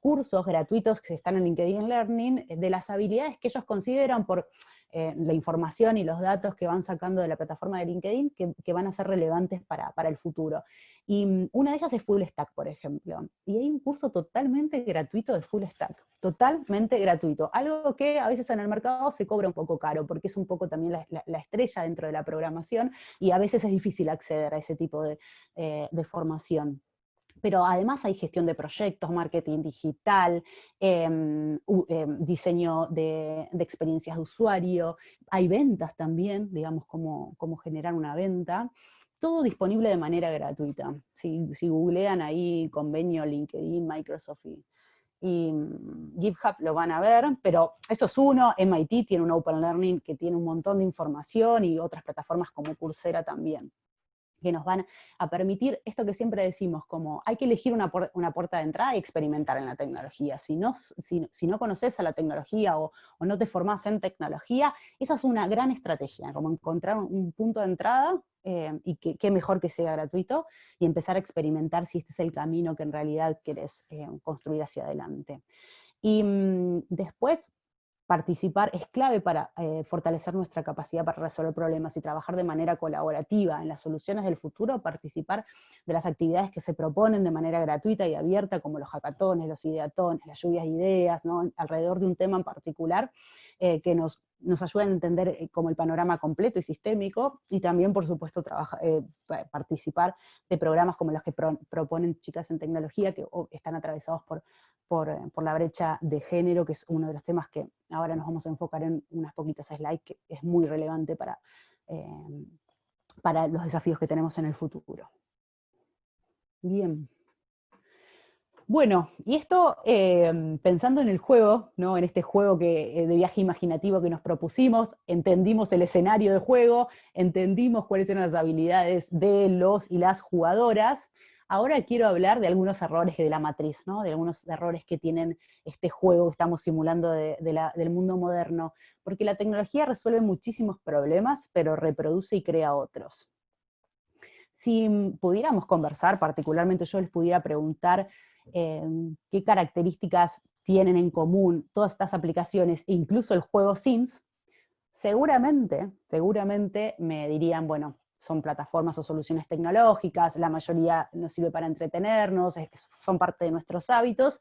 cursos gratuitos que están en LinkedIn Learning, de las habilidades que ellos consideran por la información y los datos que van sacando de la plataforma de LinkedIn que van a ser relevantes para el futuro. Y una de ellas es Full Stack, por ejemplo. Y hay un curso totalmente gratuito de Full Stack, totalmente gratuito. Algo que a veces en el mercado se cobra un poco caro, porque es un poco también la estrella dentro de la programación, y a veces es difícil acceder a ese tipo de formación. Pero además hay gestión de proyectos, marketing digital, diseño de experiencias de usuario, hay ventas también, digamos, cómo generar una venta, todo disponible de manera gratuita. Si googlean ahí convenio LinkedIn, Microsoft y GitHub lo van a ver, pero eso es uno. MIT tiene un Open Learning que tiene un montón de información y otras plataformas como Coursera también, que nos van a permitir esto que siempre decimos, como hay que elegir una puerta de entrada y experimentar en la tecnología. Si no conoces a la tecnología o no te formás en tecnología, esa es una gran estrategia, como encontrar un punto de entrada, y qué mejor que sea gratuito, y empezar a experimentar si este es el camino que en realidad querés construir hacia adelante. Y después, participar es clave para fortalecer nuestra capacidad para resolver problemas y trabajar de manera colaborativa en las soluciones del futuro, participar de las actividades que se proponen de manera gratuita y abierta, como los hackatones, los ideatones, las lluvias de ideas, ¿no? Alrededor de un tema en particular, que nos ayudan a entender como el panorama completo y sistémico, y también, por supuesto, participar de programas como los que proponen Chicas en Tecnología, que están atravesados por la brecha de género, que es uno de los temas que ahora nos vamos a enfocar en unas poquitas slides, que es muy relevante para los desafíos que tenemos en el futuro. Bien. Bueno, y esto pensando en el juego, ¿no? En este juego de viaje imaginativo que nos propusimos, entendimos el escenario de juego, entendimos cuáles eran las habilidades de los y las jugadoras. Ahora quiero hablar de algunos errores de la matriz, ¿no? De algunos errores que tienen este juego que estamos simulando del mundo moderno, porque la tecnología resuelve muchísimos problemas, pero reproduce y crea otros. si pudiéramos conversar, particularmente yo les pudiera preguntar qué características tienen en común todas estas aplicaciones, e incluso el juego Sims, seguramente me dirían, bueno, son plataformas o soluciones tecnológicas, la mayoría nos sirve para entretenernos, son parte de nuestros hábitos,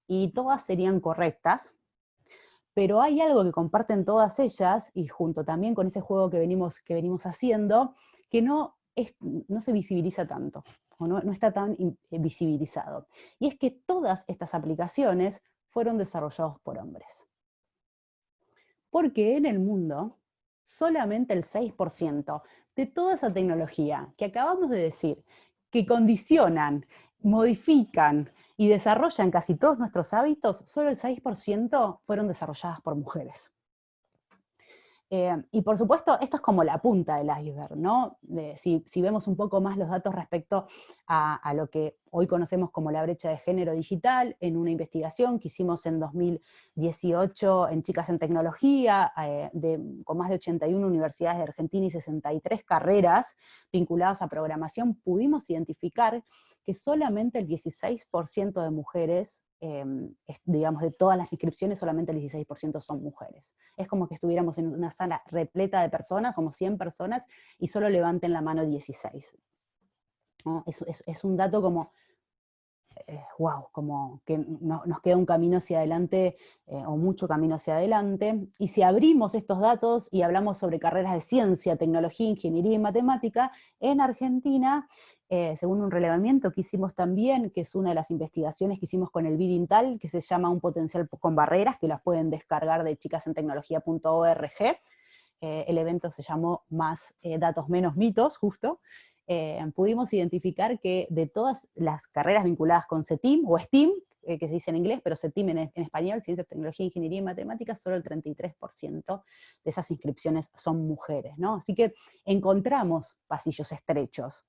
y todas serían correctas, pero hay algo que comparten todas ellas, y junto también con ese juego que venimos haciendo, que no se visibiliza tanto, o no está tan visibilizado. Y es que todas estas aplicaciones fueron desarrolladas por hombres. Porque en el mundo, solamente el 6% de toda esa tecnología que acabamos de decir, que condicionan, modifican y desarrollan casi todos nuestros hábitos, solo el 6% fueron desarrolladas por mujeres. Y por supuesto, esto es como la punta del iceberg, ¿no? Si vemos un poco más los datos respecto a lo que hoy conocemos como la brecha de género digital, en una investigación que hicimos en 2018 en Chicas en Tecnología, con más de 81 universidades de Argentina y 63 carreras vinculadas a programación, pudimos identificar que solamente el 16% de mujeres, digamos, de todas las inscripciones, solamente el 16% son mujeres. Es como que estuviéramos en una sala repleta de personas, como 100 personas, y solo levanten la mano 16. ¿No? Es un dato como, wow, como que nos queda un camino hacia adelante, o mucho camino hacia adelante, y si abrimos estos datos y hablamos sobre carreras de ciencia, tecnología, ingeniería y matemática, en Argentina, según un relevamiento que hicimos también, que es una de las investigaciones que hicimos con el BIDINTAL, que se llama Un potencial con barreras, que las pueden descargar de chicasentecnología.org, el evento se llamó Más datos, menos mitos, justo. Pudimos identificar que de todas las carreras vinculadas con CETIM, o STEAM, que se dice en inglés, pero CETIM en español, Ciencia, Tecnología, Ingeniería y Matemáticas, solo el 33% de esas inscripciones son mujeres, ¿no? Así que encontramos pasillos estrechos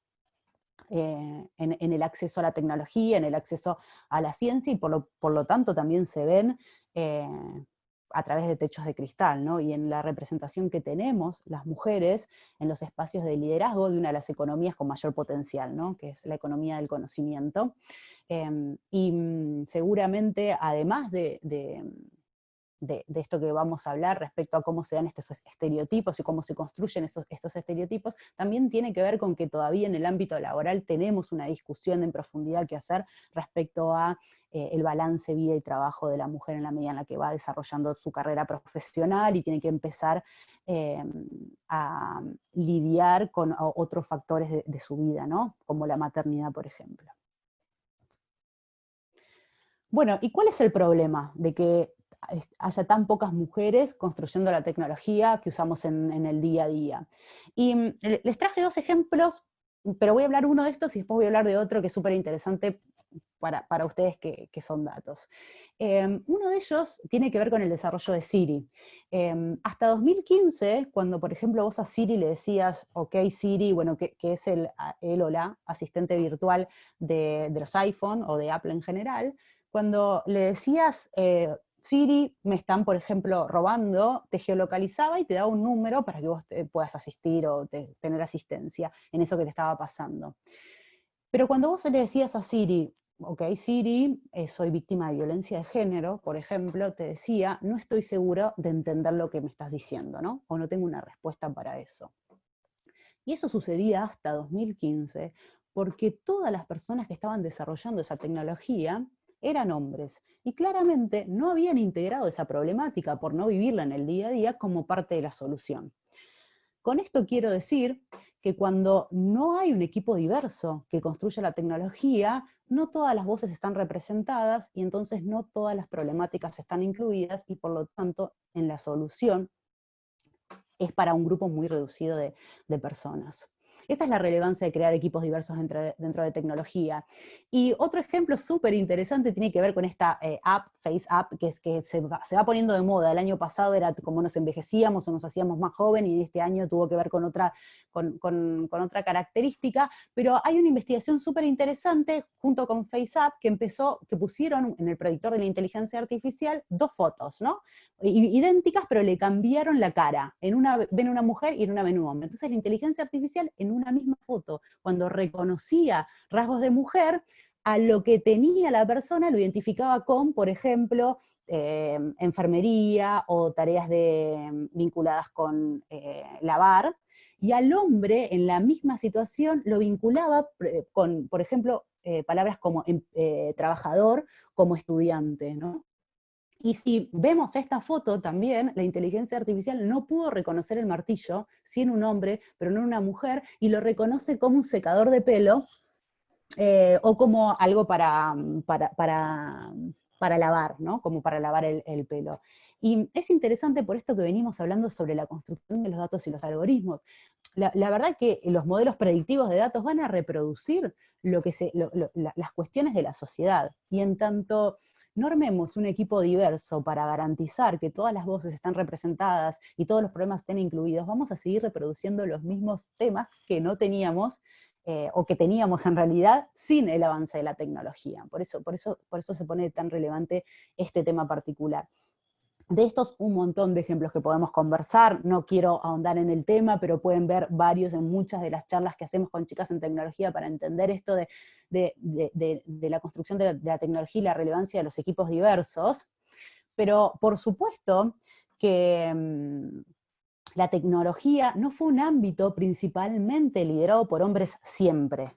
en el acceso a la tecnología, en el acceso a la ciencia, y por lo tanto también se ven a través de techos de cristal, ¿no? Y en la representación que tenemos las mujeres en los espacios de liderazgo de una de las economías con mayor potencial, ¿no? Que es la economía del conocimiento. Seguramente, además de esto que vamos a hablar respecto a cómo se dan estos estereotipos y cómo se construyen estos estereotipos, también tiene que ver con que todavía en el ámbito laboral tenemos una discusión en profundidad que hacer respecto a el balance vida y trabajo de la mujer en la medida en la que va desarrollando su carrera profesional y tiene que empezar a lidiar con otros factores de su vida, ¿no? Como la maternidad, por ejemplo. Bueno, ¿y cuál es el problema de que haya tan pocas mujeres construyendo la tecnología que usamos en el día a día? Y les traje dos ejemplos, pero voy a hablar uno de estos y después voy a hablar de otro que es súper interesante para ustedes que son datos. Uno de ellos tiene que ver con el desarrollo de Siri. Hasta 2015, cuando por ejemplo vos a Siri le decías, ok Siri, bueno, que es el o la asistente virtual de los iPhone o de Apple en general, cuando le decías, Siri, me están, por ejemplo, robando, te geolocalizaba y te daba un número para que vos puedas asistir o tener asistencia en eso que te estaba pasando. Pero cuando vos le decías a Siri, ok, Siri, soy víctima de violencia de género, por ejemplo, te decía, no estoy seguro de entender lo que me estás diciendo, ¿no? O no tengo una respuesta para eso. Y eso sucedía hasta 2015, porque todas las personas que estaban desarrollando esa tecnología eran hombres, y claramente no habían integrado esa problemática por no vivirla en el día a día como parte de la solución. Con esto quiero decir que cuando no hay un equipo diverso que construya la tecnología, no todas las voces están representadas y entonces no todas las problemáticas están incluidas y por lo tanto en la solución es para un grupo muy reducido de personas. Esta es la relevancia de crear equipos diversos dentro de tecnología. Y otro ejemplo súper interesante tiene que ver con esta app Face Up, que es que se va poniendo de moda. El año pasado era como nos envejecíamos o nos hacíamos más jóvenes, y este año tuvo que ver con otra característica, pero hay una investigación súper interesante junto con Face Up que pusieron en el predictor de la inteligencia artificial 2 fotos, ¿no? Idénticas, pero le cambiaron la cara. En una ven una mujer y en una ven un hombre. Entonces la inteligencia artificial en una misma foto, cuando reconocía rasgos de mujer, a lo que tenía la persona lo identificaba con, por ejemplo, enfermería o tareas vinculadas con lavar, y al hombre en la misma situación lo vinculaba con, por ejemplo, palabras como trabajador, como estudiante, ¿no? Y si vemos esta foto también, la inteligencia artificial no pudo reconocer el martillo, sí en un hombre, pero no en una mujer, y lo reconoce como un secador de pelo, o como algo para lavar, ¿no? Como para lavar el pelo. Y es interesante por esto que venimos hablando sobre la construcción de los datos y los algoritmos. La verdad que los modelos predictivos de datos van a reproducir las cuestiones de la sociedad, y en tanto no armemos un equipo diverso para garantizar que todas las voces están representadas y todos los problemas estén incluidos, vamos a seguir reproduciendo los mismos temas que no teníamos, o que teníamos en realidad sin el avance de la tecnología. Por eso se pone tan relevante este tema particular. De estos un montón de ejemplos que podemos conversar, no quiero ahondar en el tema, pero pueden ver varios en muchas de las charlas que hacemos con chicas en tecnología para entender esto de la construcción de la tecnología y la relevancia de los equipos diversos. Pero por supuesto que la tecnología no fue un ámbito principalmente liderado por hombres siempre.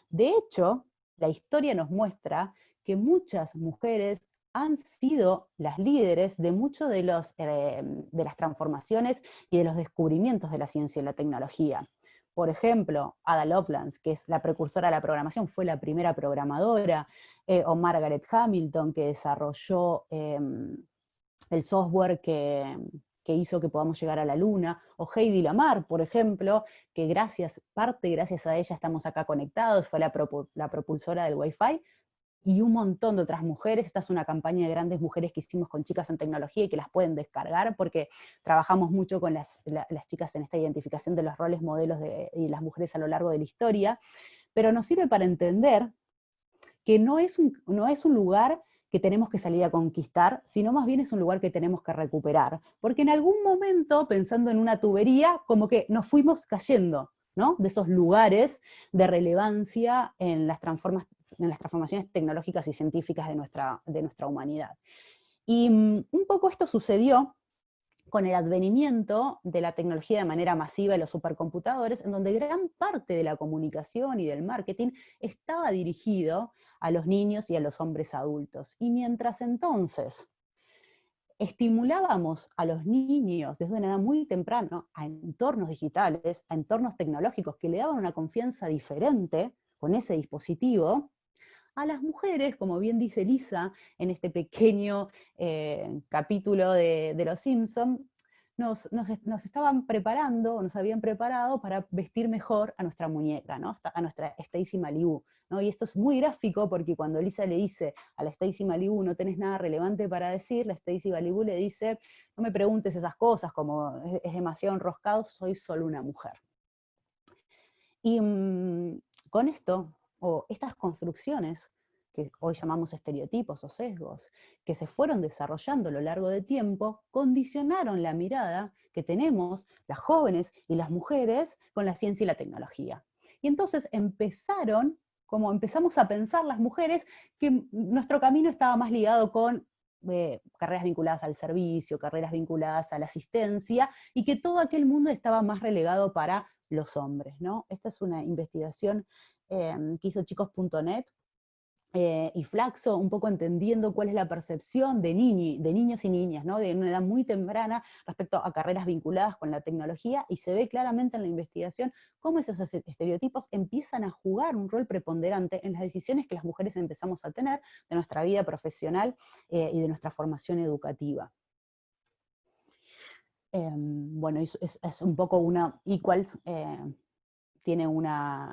De hecho, la historia nos muestra que muchas mujeres han sido las líderes de muchos de las transformaciones y de los descubrimientos de la ciencia y la tecnología. Por ejemplo, Ada Lovelace, que es la precursora de la programación, fue la primera programadora, o Margaret Hamilton, que desarrolló el software que hizo que podamos llegar a la Luna, o Heidi Lamar, por ejemplo, que gracias a ella estamos acá conectados, fue la propulsora del Wi-Fi, y un montón de otras mujeres. Esta es una campaña de grandes mujeres que hicimos con chicas en tecnología y que las pueden descargar, porque trabajamos mucho con las chicas en esta identificación de los roles, modelos y las mujeres a lo largo de la historia, pero nos sirve para entender que no es un lugar que tenemos que salir a conquistar, sino más bien es un lugar que tenemos que recuperar. Porque en algún momento, pensando en una tubería, como que nos fuimos cayendo, ¿no? De esos lugares de relevancia en las transformaciones tecnológicas y científicas de nuestra humanidad. Y un poco esto sucedió con el advenimiento de la tecnología de manera masiva de los supercomputadores, en donde gran parte de la comunicación y del marketing estaba dirigido a los niños y a los hombres adultos. Y mientras entonces estimulábamos a los niños desde una edad muy temprana a entornos digitales, a entornos tecnológicos que le daban una confianza diferente con ese dispositivo, a las mujeres, como bien dice Lisa en este pequeño capítulo de Los Simpsons, nos estaban preparando, nos habían preparado para vestir mejor a nuestra muñeca, ¿no? A nuestra Stacy Malibu, ¿no? Y esto es muy gráfico porque cuando Lisa le dice a la Stacy Malibu, no tenés nada relevante para decir, la Stacy Malibu le dice, no me preguntes esas cosas, como es demasiado enroscado, soy solo una mujer. Y con esto, o estas construcciones, que hoy llamamos estereotipos o sesgos, que se fueron desarrollando a lo largo del tiempo, condicionaron la mirada que tenemos las jóvenes y las mujeres con la ciencia y la tecnología. Y entonces empezamos a pensar las mujeres que nuestro camino estaba más ligado con carreras vinculadas al servicio, carreras vinculadas a la asistencia, y que todo aquel mundo estaba más relegado para los hombres, ¿no? Esta es una investigación que hizo chicos.net y Flaxo, un poco entendiendo cuál es la percepción de niños y niñas, ¿no? De una edad muy temprana respecto a carreras vinculadas con la tecnología, y se ve claramente en la investigación cómo esos estereotipos empiezan a jugar un rol preponderante en las decisiones que las mujeres empezamos a tener de nuestra vida profesional y de nuestra formación educativa. Bueno, es un poco una equals tiene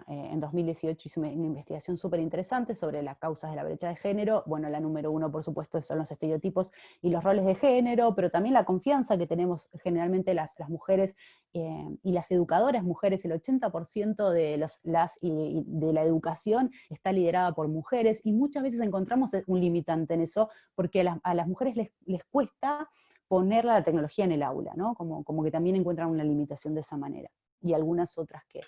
en 2018 hizo una investigación súper interesante sobre las causas de la brecha de género. Bueno, la número uno, por supuesto, son los estereotipos y los roles de género, pero también la confianza que tenemos generalmente las mujeres y las educadoras mujeres. El 80% de de la educación está liderada por mujeres, y muchas veces encontramos un limitante en eso, porque a las mujeres les cuesta poner la tecnología en el aula, ¿no? Como que también encuentran una limitación de esa manera. Y algunas otras que,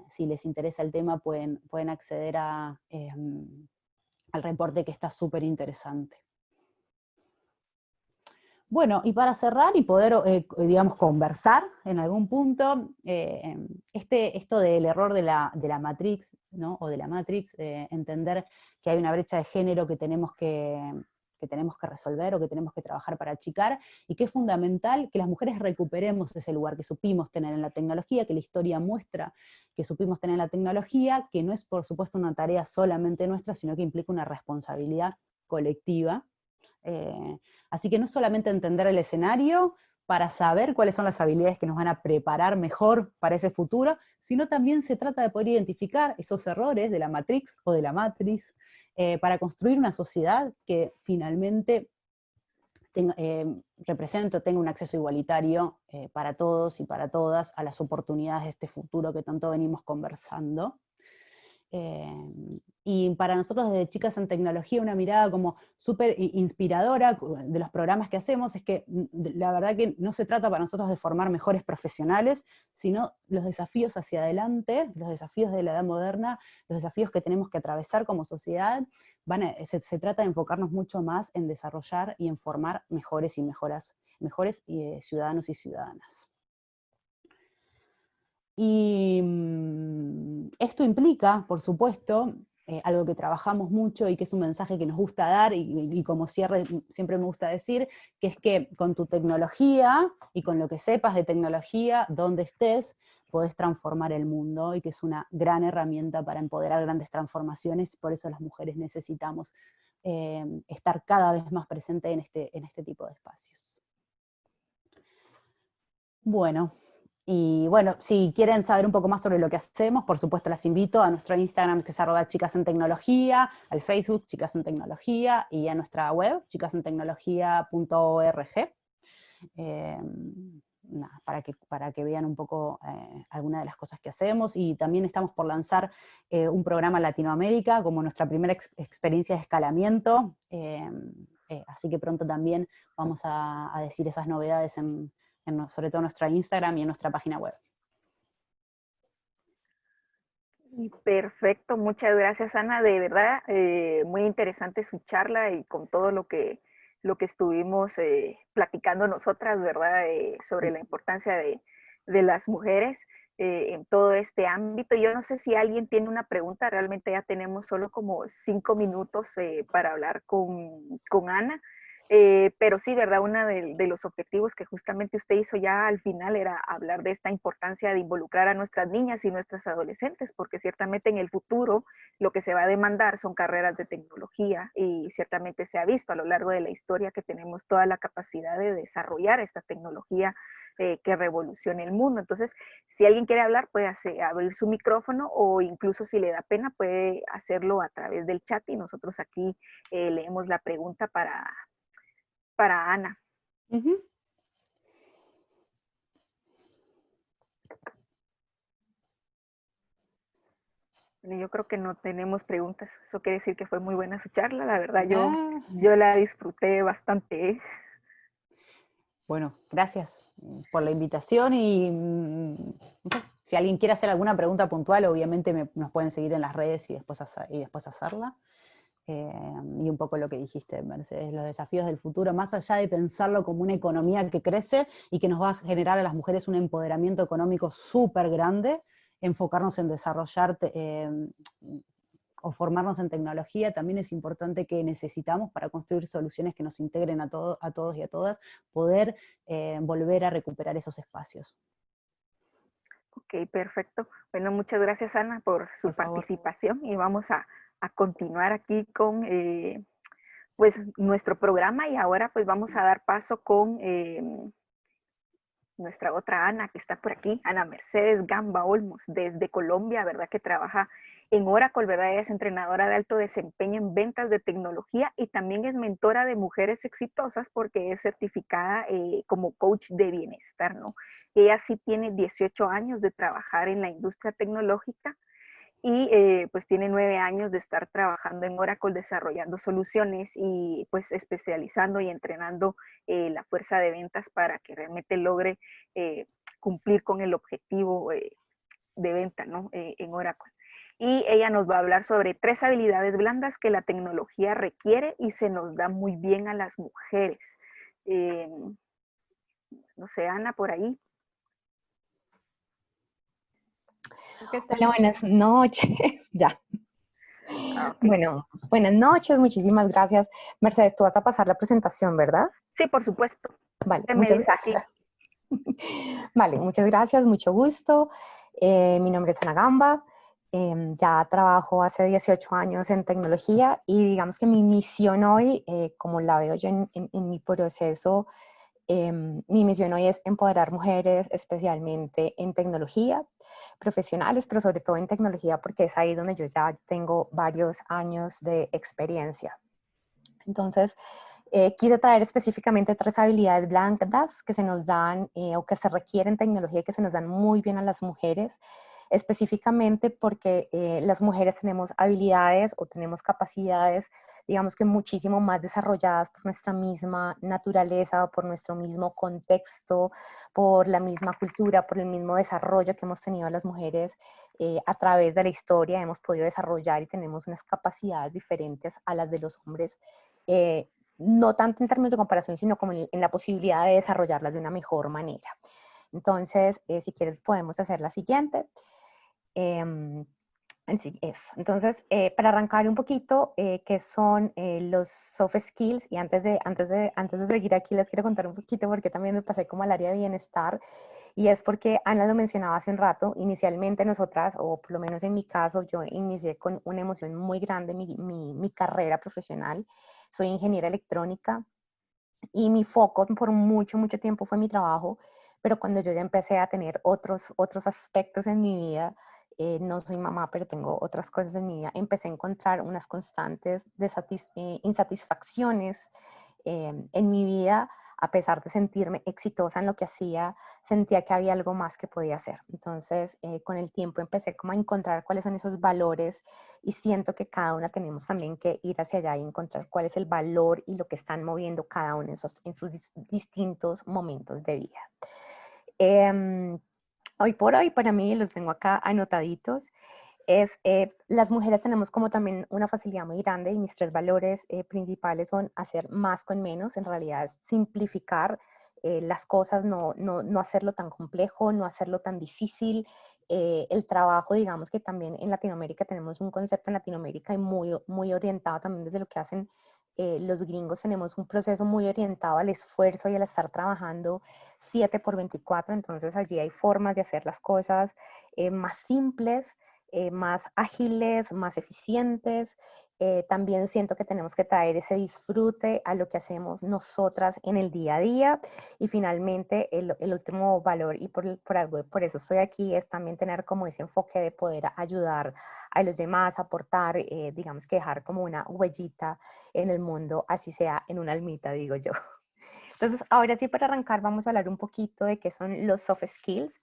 si les interesa el tema, pueden acceder al reporte, que está súper interesante. Bueno, y para cerrar y poder, digamos, conversar en algún punto, esto del error de la Matrix, ¿no? O de la Matrix, entender que hay una brecha de género que tenemos que resolver, o que tenemos que trabajar para achicar, y que es fundamental que las mujeres recuperemos ese lugar que supimos tener en la tecnología, que la historia muestra que supimos tener en la tecnología, que no es, por supuesto, una tarea solamente nuestra, sino que implica una responsabilidad colectiva. Así que no solamente entender el escenario para saber cuáles son las habilidades que nos van a preparar mejor para ese futuro, sino también se trata de poder identificar esos errores de la Matrix o de la Matriz, para construir una sociedad que finalmente tenga un acceso igualitario para todos y para todas a las oportunidades de este futuro que tanto venimos conversando. Y para nosotros desde Chicas en Tecnología, una mirada como súper inspiradora de los programas que hacemos es que la verdad que no se trata para nosotros de formar mejores profesionales, sino los desafíos hacia adelante, los desafíos de la edad moderna, los desafíos que tenemos que atravesar como sociedad. Se trata de enfocarnos mucho más en desarrollar y en formar mejores ciudadanos y ciudadanas. Y esto implica, por supuesto, algo que trabajamos mucho y que es un mensaje que nos gusta dar, y como cierre siempre me gusta decir, que es que con tu tecnología y con lo que sepas de tecnología, donde estés, podés transformar el mundo, y que es una gran herramienta para empoderar grandes transformaciones. Por eso las mujeres necesitamos estar cada vez más presentes en este tipo de espacios. Bueno. Y bueno, si quieren saber un poco más sobre lo que hacemos, por supuesto las invito a nuestro Instagram, que es @chicasentecnología, al Facebook Chicas en Tecnología, y a nuestra web, chicasentecnología.org, para que vean un poco algunas de las cosas que hacemos. Y también estamos por lanzar un programa en Latinoamérica, como nuestra primera experiencia de escalamiento, así que pronto también vamos a decir esas novedades sobre todo en nuestra Instagram y en nuestra página web. Perfecto, muchas gracias, Ana. De verdad, muy interesante su charla, y con todo lo que estuvimos platicando nosotras, ¿verdad? Sobre la importancia de las mujeres en todo este ámbito. Yo no sé si alguien tiene una pregunta. Realmente ya tenemos solo como 5 minutos para hablar con Ana. Pero sí, ¿verdad? Uno de los objetivos que justamente usted hizo ya al final era hablar de esta importancia de involucrar a nuestras niñas y nuestras adolescentes, porque ciertamente en el futuro lo que se va a demandar son carreras de tecnología, y ciertamente se ha visto a lo largo de la historia que tenemos toda la capacidad de desarrollar esta tecnología que revolucione el mundo. Entonces, si alguien quiere hablar, puede abrir su micrófono, o incluso si le da pena, puede hacerlo a través del chat, y nosotros aquí leemos la pregunta para Ana. Uh-huh. Yo creo que no tenemos preguntas. Eso quiere decir que fue muy buena su charla. La verdad, yo la disfruté bastante. Bueno, gracias por la invitación, y si alguien quiere hacer alguna pregunta puntual, obviamente nos pueden seguir en las redes y después hacerla. Y un poco lo que dijiste, Mercedes, los desafíos del futuro, más allá de pensarlo como una economía que crece y que nos va a generar a las mujeres un empoderamiento económico súper grande, enfocarnos en desarrollar o formarnos en tecnología, también es importante, que necesitamos para construir soluciones que nos integren a todos y a todas, poder volver a recuperar esos espacios. Ok, perfecto. Bueno, muchas gracias, Ana, por su participación, y vamos a continuar aquí con pues nuestro programa, y ahora pues vamos a dar paso con nuestra otra Ana, que está por aquí, Ana Mercedes Gamba Olmos, desde Colombia, ¿verdad? Que trabaja en Oracle, ¿verdad? Ella es entrenadora de alto desempeño en ventas de tecnología y también es mentora de mujeres exitosas porque es certificada como coach de bienestar, ¿no? Ella sí tiene 18 años de trabajar en la industria tecnológica y pues tiene 9 años de estar trabajando en Oracle desarrollando soluciones y pues especializando y entrenando la fuerza de ventas para que realmente logre cumplir con el objetivo de venta, ¿no? En Oracle. Y ella nos va a hablar sobre 3 habilidades blandas que la tecnología requiere y se nos da muy bien a las mujeres. No sé, Ana, por ahí. Hola, buenas noches. Ya. Ah, okay. Bueno, buenas noches, muchísimas gracias. Mercedes, tú vas a pasar la presentación, ¿verdad? Sí, por supuesto. Vale, Usted me muchas dice aquí. gracias. Vale, muchas gracias, mucho gusto. Mi nombre es Ana Gamba. Ya trabajo hace 18 años en tecnología y digamos que mi misión hoy, como la veo yo en mi proceso, mi misión hoy es empoderar mujeres, especialmente en tecnología, profesionales, pero sobre todo en tecnología, porque es ahí donde yo ya tengo varios años de experiencia. Entonces, quise traer específicamente 3 habilidades blandas que se nos dan o que se requieren en tecnología y que se nos dan muy bien a las mujeres, específicamente porque las mujeres tenemos habilidades o tenemos capacidades, digamos que muchísimo más desarrolladas por nuestra misma naturaleza, por nuestro mismo contexto, por la misma cultura, por el mismo desarrollo que hemos tenido las mujeres a través de la historia, hemos podido desarrollar y tenemos unas capacidades diferentes a las de los hombres. No tanto en términos de comparación, sino como en la posibilidad de desarrollarlas de una mejor manera. Entonces, si quieres, podemos hacer la siguiente. Sí, eso. Entonces, para arrancar un poquito, ¿qué son los soft skills? Y antes de seguir aquí, les quiero contar un poquito porque también me pasé como al área de bienestar. Y es porque Ana lo mencionaba hace un rato, inicialmente nosotras, o por lo menos en mi caso, yo inicié con una emoción muy grande mi carrera profesional. Soy ingeniera electrónica y mi foco por mucho, mucho tiempo fue mi trabajo, pero cuando yo ya empecé a tener otros aspectos en mi vida, no soy mamá, pero tengo otras cosas en mi vida, empecé a encontrar unas constantes insatisfacciones en mi vida. A pesar de sentirme exitosa en lo que hacía, sentía que había algo más que podía hacer. Entonces, con el tiempo empecé como a encontrar cuáles son esos valores y siento que cada una tenemos también que ir hacia allá y encontrar cuál es el valor y lo que están moviendo cada uno en sus distintos momentos de vida. Hoy por hoy, para mí, los tengo acá anotaditos, las mujeres tenemos como también una facilidad muy grande y mis 3 valores principales son hacer más con menos, en realidad es simplificar las cosas, no hacerlo tan complejo, no hacerlo tan difícil. El trabajo, digamos que también en Latinoamérica tenemos un concepto en Latinoamérica y muy orientado también desde lo que hacen los gringos, tenemos un proceso muy orientado al esfuerzo y al estar trabajando 7 por 24, entonces allí hay formas de hacer las cosas más simples, más ágiles, más eficientes. También siento que tenemos que traer ese disfrute a lo que hacemos nosotras en el día a día. Y finalmente, el último valor, y por eso estoy aquí, es también tener como ese enfoque de poder ayudar a los demás, aportar, digamos que dejar como una huellita en el mundo, así sea en una almita, digo yo. Entonces, ahora sí, para arrancar, vamos a hablar un poquito de qué son los soft skills.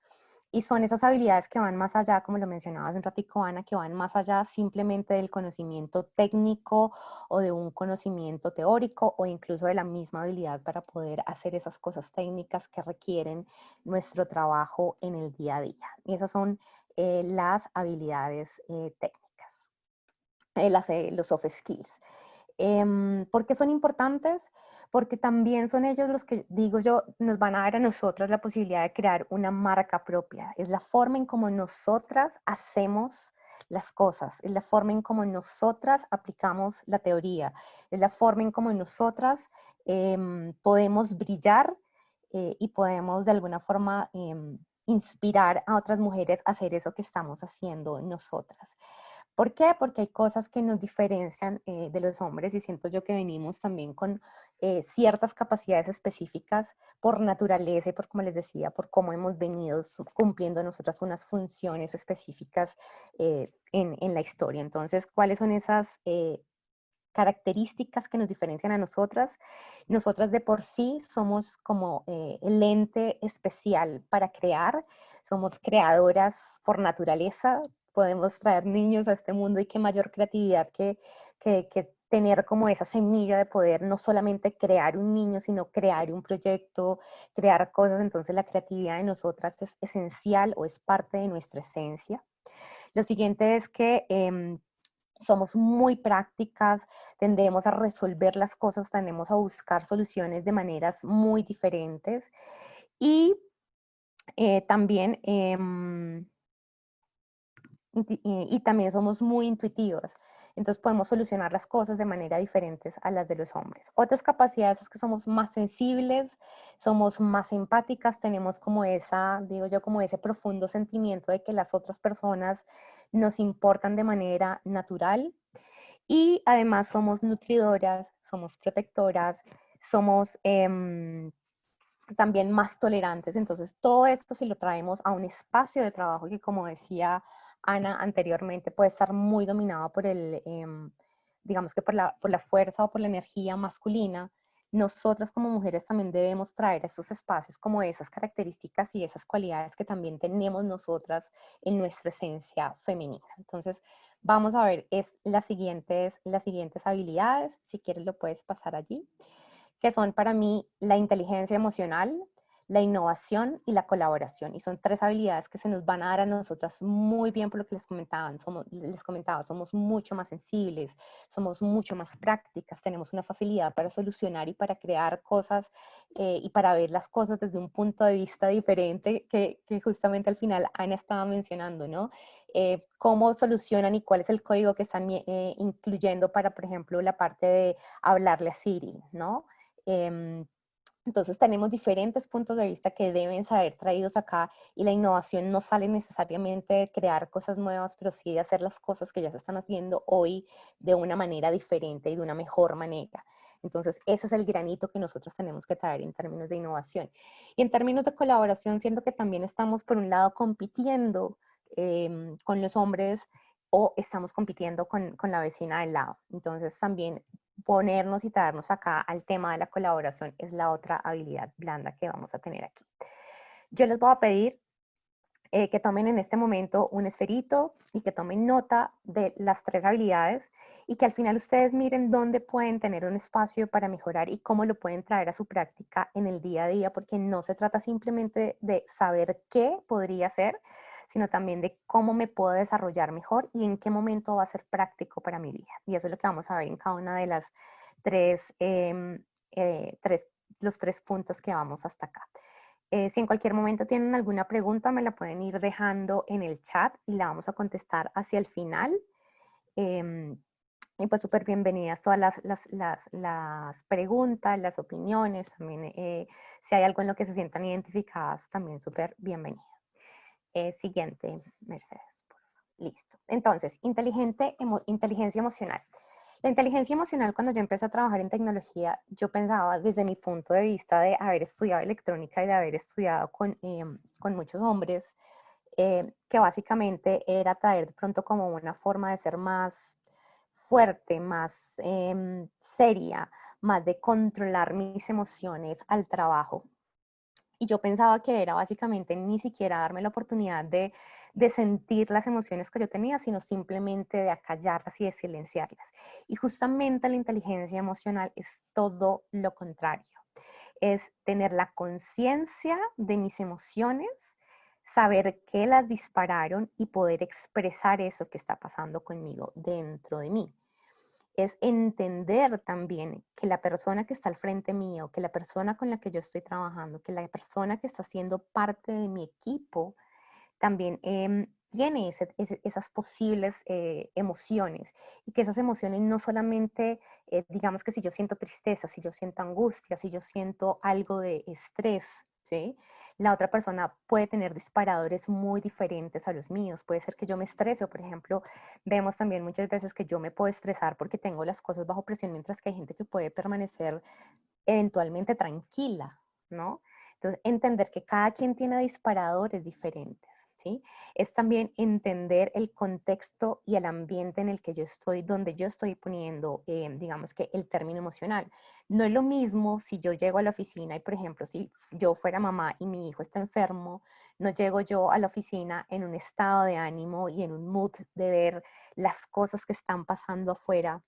Y son esas habilidades que van más allá, como lo mencionaba hace un ratico, Ana, que van más allá simplemente del conocimiento técnico o de un conocimiento teórico o incluso de la misma habilidad para poder hacer esas cosas técnicas que requieren nuestro trabajo en el día a día. Y esas son las habilidades técnicas, los soft skills. ¿Por qué son importantes? Porque también son ellos los que, digo yo, nos van a dar a nosotras la posibilidad de crear una marca propia. Es la forma en cómo nosotras hacemos las cosas, es la forma en cómo nosotras aplicamos la teoría, es la forma en cómo nosotras podemos brillar y podemos de alguna forma inspirar a otras mujeres a hacer eso que estamos haciendo nosotras. ¿Por qué? Porque hay cosas que nos diferencian de los hombres y siento yo que venimos también con ciertas capacidades específicas por naturaleza y por, como les decía, por cómo hemos venido cumpliendo nosotras unas funciones específicas en la historia. Entonces, ¿cuáles son esas características que nos diferencian a nosotras? Nosotras de por sí somos como el ente especial para crear, somos creadoras por naturaleza, podemos traer niños a este mundo y qué mayor creatividad que tener como esa semilla de poder no solamente crear un niño, sino crear un proyecto, crear cosas. Entonces la creatividad de nosotras es esencial o es parte de nuestra esencia. Lo siguiente es que somos muy prácticas, tendemos a resolver las cosas, tendemos a buscar soluciones de maneras muy diferentes y también y también somos muy intuitivas. Entonces podemos solucionar las cosas de manera diferentes a las de los hombres. Otras capacidades es que somos más sensibles, somos más empáticas, tenemos como esa, digo yo, como ese profundo sentimiento de que las otras personas nos importan de manera natural. Y además somos nutridoras, somos protectoras, somos también más tolerantes. Entonces todo esto, si lo traemos a un espacio de trabajo que, como decía Ana anteriormente, puede estar muy dominado por el, digamos que por la fuerza o por la energía masculina, nosotras como mujeres también debemos traer a estos espacios como esas características y esas cualidades que también tenemos nosotras en nuestra esencia femenina. Entonces, vamos a ver las siguientes habilidades. Si quieres lo puedes pasar allí, que son para mí la inteligencia emocional, la innovación y la colaboración. Y son 3 habilidades que se nos van a dar a nosotras muy bien por lo que les comentaba, somos mucho más sensibles, somos mucho más prácticas, tenemos una facilidad para solucionar y para crear cosas y para ver las cosas desde un punto de vista diferente que justamente al final Ana estaba mencionando, ¿no? Cómo solucionan y cuál es el código que están incluyendo para, por ejemplo, la parte de hablarle a Siri, ¿no? Entonces tenemos diferentes puntos de vista que deben ser traídos acá y la innovación no sale necesariamente de crear cosas nuevas, pero sí de hacer las cosas que ya se están haciendo hoy de una manera diferente y de una mejor manera. Entonces ese es el granito que nosotros tenemos que traer en términos de innovación. Y en términos de colaboración, siendo que también estamos por un lado compitiendo con los hombres o estamos compitiendo con la vecina del lado. Entonces también ponernos y traernos acá al tema de la colaboración es la otra habilidad blanda que vamos a tener aquí. Yo les voy a pedir que tomen en este momento un esferito y que tomen nota de las 3 habilidades y que al final ustedes miren dónde pueden tener un espacio para mejorar y cómo lo pueden traer a su práctica en el día a día, porque no se trata simplemente de saber qué podría ser, sino también de cómo me puedo desarrollar mejor y en qué momento va a ser práctico para mi vida. Y eso es lo que vamos a ver en cada una de las los 3 puntos que vamos hasta acá. Si en cualquier momento tienen alguna pregunta, me la pueden ir dejando en el chat y la vamos a contestar hacia el final. Y pues súper bienvenidas todas las preguntas, las opiniones, también si hay algo en lo que se sientan identificadas, también súper bienvenida. Siguiente, Mercedes. Listo. Entonces, inteligencia emocional. La inteligencia emocional, cuando yo empecé a trabajar en tecnología, yo pensaba desde mi punto de vista de haber estudiado electrónica y de haber estudiado con muchos hombres, que básicamente era traer de pronto como una forma de ser más fuerte, más seria, más de controlar mis emociones al trabajo. Y yo pensaba que era básicamente ni siquiera darme la oportunidad de sentir las emociones que yo tenía, sino simplemente de acallarlas y de silenciarlas. Y justamente la inteligencia emocional es todo lo contrario. Es tener la conciencia de mis emociones, saber qué las dispararon y poder expresar eso que está pasando conmigo dentro de mí. Es entender también que la persona que está al frente mío, que la persona con la que yo estoy trabajando, que la persona que está siendo parte de mi equipo, también tiene esas posibles emociones y que esas emociones no solamente, digamos que si yo siento tristeza, si yo siento angustia, si yo siento algo de estrés, ¿sí? La otra persona puede tener disparadores muy diferentes a los míos. Puede ser que yo me estrese o, por ejemplo, vemos también muchas veces que yo me puedo estresar porque tengo las cosas bajo presión, mientras que hay gente que puede permanecer eventualmente tranquila, ¿no? Entonces, entender que cada quien tiene disparadores diferentes, ¿sí? Es también entender el contexto y el ambiente en el que yo estoy, donde yo estoy poniendo, digamos que el término emocional. No es lo mismo si yo llego a la oficina y, por ejemplo, si yo fuera mamá y mi hijo está enfermo, no llego yo a la oficina en un estado de ánimo y en un mood de ver las cosas que están pasando afuera.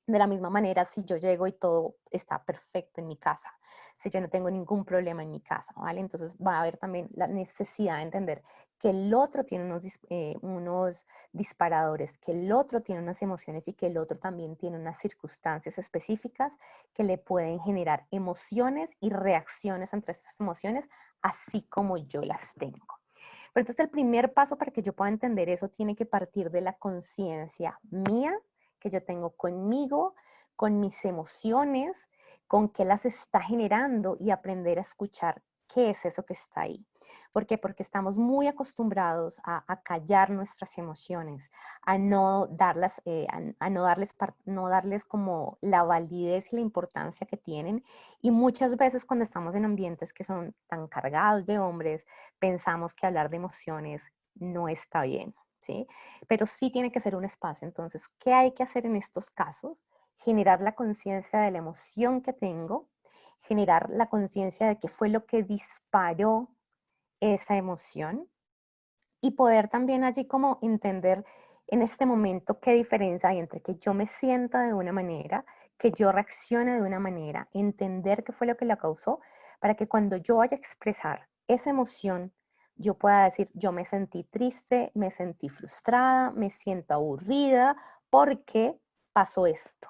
De la misma manera, si yo llego y todo está perfecto en mi casa, si yo no tengo ningún problema en mi casa, ¿vale? Entonces va a haber también la necesidad de entender que el otro tiene unos disparadores, que el otro tiene unas emociones y que el otro también tiene unas circunstancias específicas que le pueden generar emociones y reacciones ante esas emociones, así como yo las tengo. Pero entonces el primer paso para que yo pueda entender eso tiene que partir de la conciencia mía que yo tengo conmigo, con mis emociones, con qué las está generando y aprender a escuchar qué es eso que está ahí. ¿Por qué? Porque estamos muy acostumbrados a callar nuestras emociones, a no darlas, no darles como la validez y la importancia que tienen. Y muchas veces cuando estamos en ambientes que son tan cargados de hombres, pensamos que hablar de emociones no está bien, ¿sí? Pero sí tiene que ser un espacio. Entonces, ¿qué hay que hacer en estos casos? Generar la conciencia de la emoción que tengo, generar la conciencia de qué fue lo que disparó esa emoción y poder también allí como entender en este momento qué diferencia hay entre que yo me sienta de una manera, que yo reaccione de una manera, entender qué fue lo que la causó, para que cuando yo vaya a expresar esa emoción, yo pueda decir, yo me sentí triste, me sentí frustrada, me siento aburrida, porque pasó esto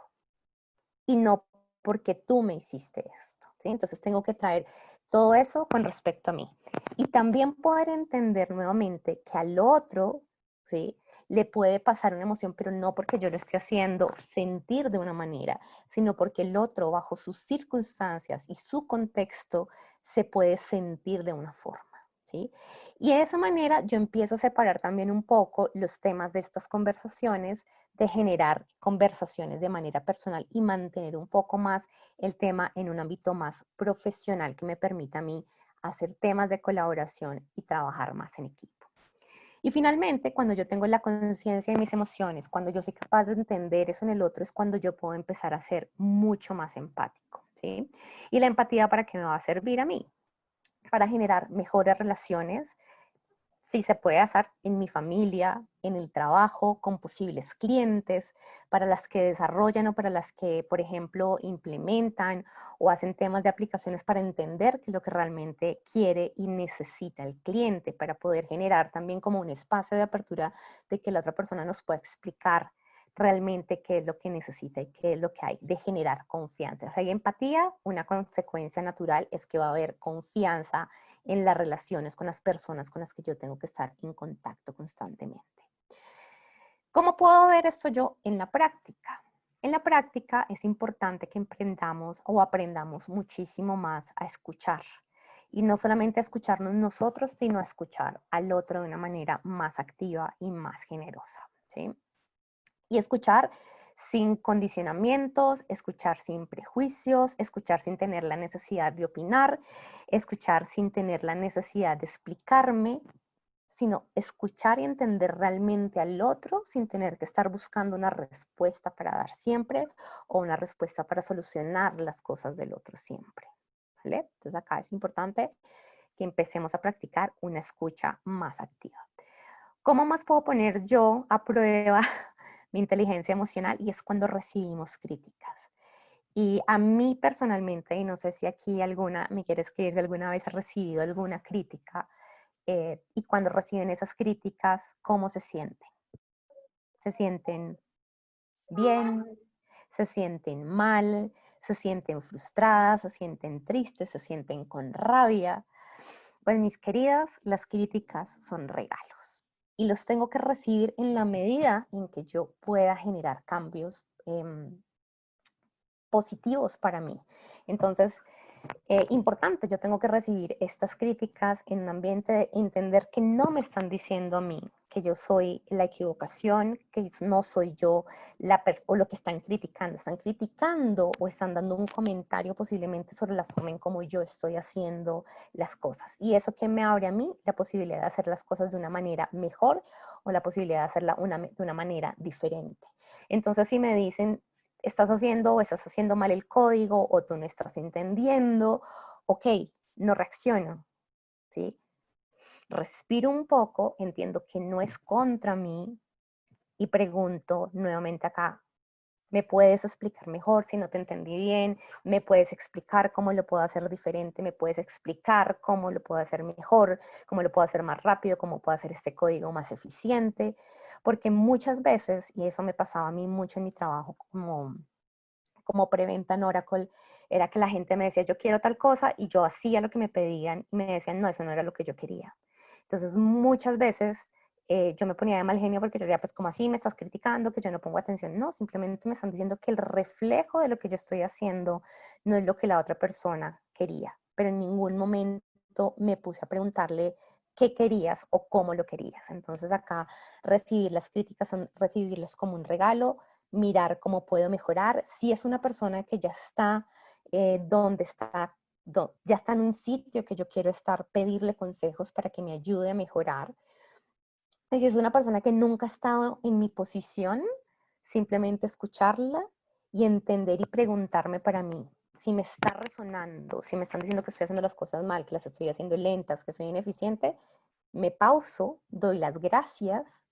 y no porque tú me hiciste esto, ¿sí? Entonces tengo que traer todo eso con respecto a mí. Y también poder entender nuevamente que al otro, ¿sí? Le puede pasar una emoción, pero no porque yo lo esté haciendo sentir de una manera, sino porque el otro, bajo sus circunstancias y su contexto, se puede sentir de una forma, ¿sí? Y de esa manera yo empiezo a separar también un poco los temas de estas conversaciones, de generar conversaciones de manera personal y mantener un poco más el tema en un ámbito más profesional que me permita a mí hacer temas de colaboración y trabajar más en equipo. Y finalmente, cuando yo tengo la conciencia de mis emociones, cuando yo soy capaz de entender eso en el otro, es cuando yo puedo empezar a ser mucho más empático, ¿sí? Y la empatía, ¿para qué me va a servir a mí? Para generar mejores relaciones. Sí, se puede hacer en mi familia, en el trabajo, con posibles clientes, para las que desarrollan o para las que, por ejemplo, implementan o hacen temas de aplicaciones para entender qué es lo que realmente quiere y necesita el cliente, para poder generar también como un espacio de apertura de que la otra persona nos pueda explicar realmente qué es lo que necesita y qué es lo que hay, de generar confianza. Si hay empatía, una consecuencia natural es que va a haber confianza en las relaciones con las personas con las que yo tengo que estar en contacto constantemente. ¿Cómo puedo ver esto yo en la práctica? En la práctica es importante que emprendamos o aprendamos muchísimo más a escuchar. Y no solamente a escucharnos nosotros, sino a escuchar al otro de una manera más activa y más generosa, ¿sí? Y escuchar sin condicionamientos, escuchar sin prejuicios, escuchar sin tener la necesidad de opinar, escuchar sin tener la necesidad de explicarme, sino escuchar y entender realmente al otro sin tener que estar buscando una respuesta para dar siempre o una respuesta para solucionar las cosas del otro siempre, ¿vale? Entonces acá es importante que empecemos a practicar una escucha más activa. ¿Cómo más puedo poner yo a prueba mi inteligencia emocional? Y es cuando recibimos críticas. Y a mí personalmente, y no sé si aquí alguna me quiere escribir de alguna vez ha recibido alguna crítica, y cuando reciben esas críticas, ¿cómo se sienten? ¿Se sienten bien? ¿Se sienten mal? ¿Se sienten frustradas? ¿Se sienten tristes? ¿Se sienten con rabia? Pues mis queridas, las críticas son regalos y los tengo que recibir en la medida en que yo pueda generar cambios positivos para mí. Entonces, Importante, yo tengo que recibir estas críticas en un ambiente de entender que no me están diciendo a mí que yo soy la equivocación, que no soy yo o lo que están criticando o están dando un comentario posiblemente sobre la forma en cómo yo estoy haciendo las cosas. Y eso que me abre a mí la posibilidad de hacer las cosas de una manera mejor o la posibilidad de hacerla de una manera diferente. Entonces, si me dicen, estás haciendo mal el código o tú no estás entendiendo, ok, no reacciono, ¿sí? Respiro un poco, entiendo que no es contra mí y pregunto nuevamente acá, ¿me puedes explicar mejor si no te entendí bien? ¿Me puedes explicar cómo lo puedo hacer diferente? ¿Me puedes explicar cómo lo puedo hacer mejor? ¿Cómo lo puedo hacer más rápido? ¿Cómo puedo hacer este código más eficiente? Porque muchas veces, y eso me pasaba a mí mucho en mi trabajo como preventa en Oracle, era que la gente me decía, yo quiero tal cosa, y yo hacía lo que me pedían, y me decían, no, eso no era lo que yo quería. Entonces, muchas veces yo me ponía de mal genio porque yo decía, pues, ¿cómo así me estás criticando? Que yo no pongo atención. No, simplemente me están diciendo que el reflejo de lo que yo estoy haciendo no es lo que la otra persona quería. Pero en ningún momento me puse a preguntarle qué querías o cómo lo querías. Entonces, acá recibir las críticas son recibirlas como un regalo, mirar cómo puedo mejorar. Si es una persona que ya está donde está, ya está en un sitio que yo quiero estar, pedirle consejos para que me ayude a mejorar. Y si es una persona que nunca ha estado en mi posición, simplemente escucharla y entender y preguntarme para mí si me está resonando, si me están diciendo que estoy haciendo las cosas mal, que las estoy haciendo lentas, que soy ineficiente, me pauso, doy las gracias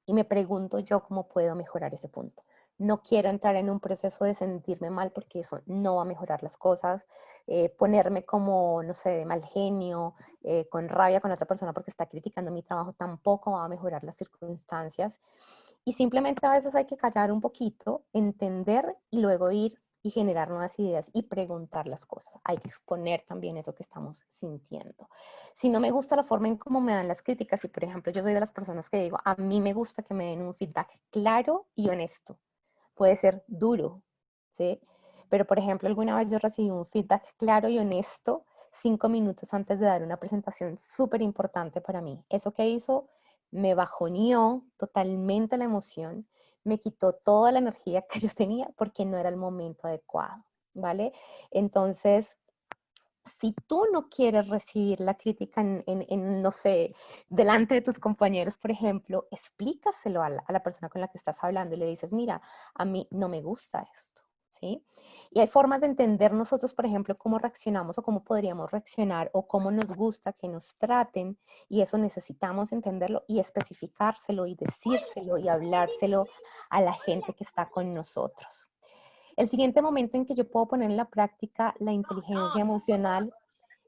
y me pregunto yo cómo puedo mejorar ese punto. No quiero entrar en un proceso de sentirme mal porque eso no va a mejorar las cosas, ponerme como, no sé, de mal genio, con rabia con otra persona porque está criticando mi trabajo, tampoco va a mejorar las circunstancias. Y simplemente a veces hay que callar un poquito, entender y luego ir y generar nuevas ideas y preguntar las cosas. Hay que exponer también eso que estamos sintiendo. Si no me gusta la forma en cómo me dan las críticas, y por ejemplo yo soy de las personas que digo, a mí me gusta que me den un feedback claro y honesto. Puede ser duro, ¿sí? Pero por ejemplo alguna vez yo recibí un feedback claro y honesto 5 minutos antes de dar una presentación súper importante para mí. ¿Eso qué hizo? Me bajoneó totalmente la emoción, me quitó toda la energía que yo tenía porque no era el momento adecuado, ¿vale? Entonces, si tú no quieres recibir la crítica no sé, delante de tus compañeros, por ejemplo, explícaselo a la persona con la que estás hablando y le dices, mira, a mí no me gusta esto, ¿sí? Y hay formas de entender nosotros, por ejemplo, cómo reaccionamos o cómo podríamos reaccionar o cómo nos gusta que nos traten, y eso necesitamos entenderlo y especificárselo y decírselo y hablárselo a la gente que está con nosotros. El siguiente momento en que yo puedo poner en la práctica la inteligencia emocional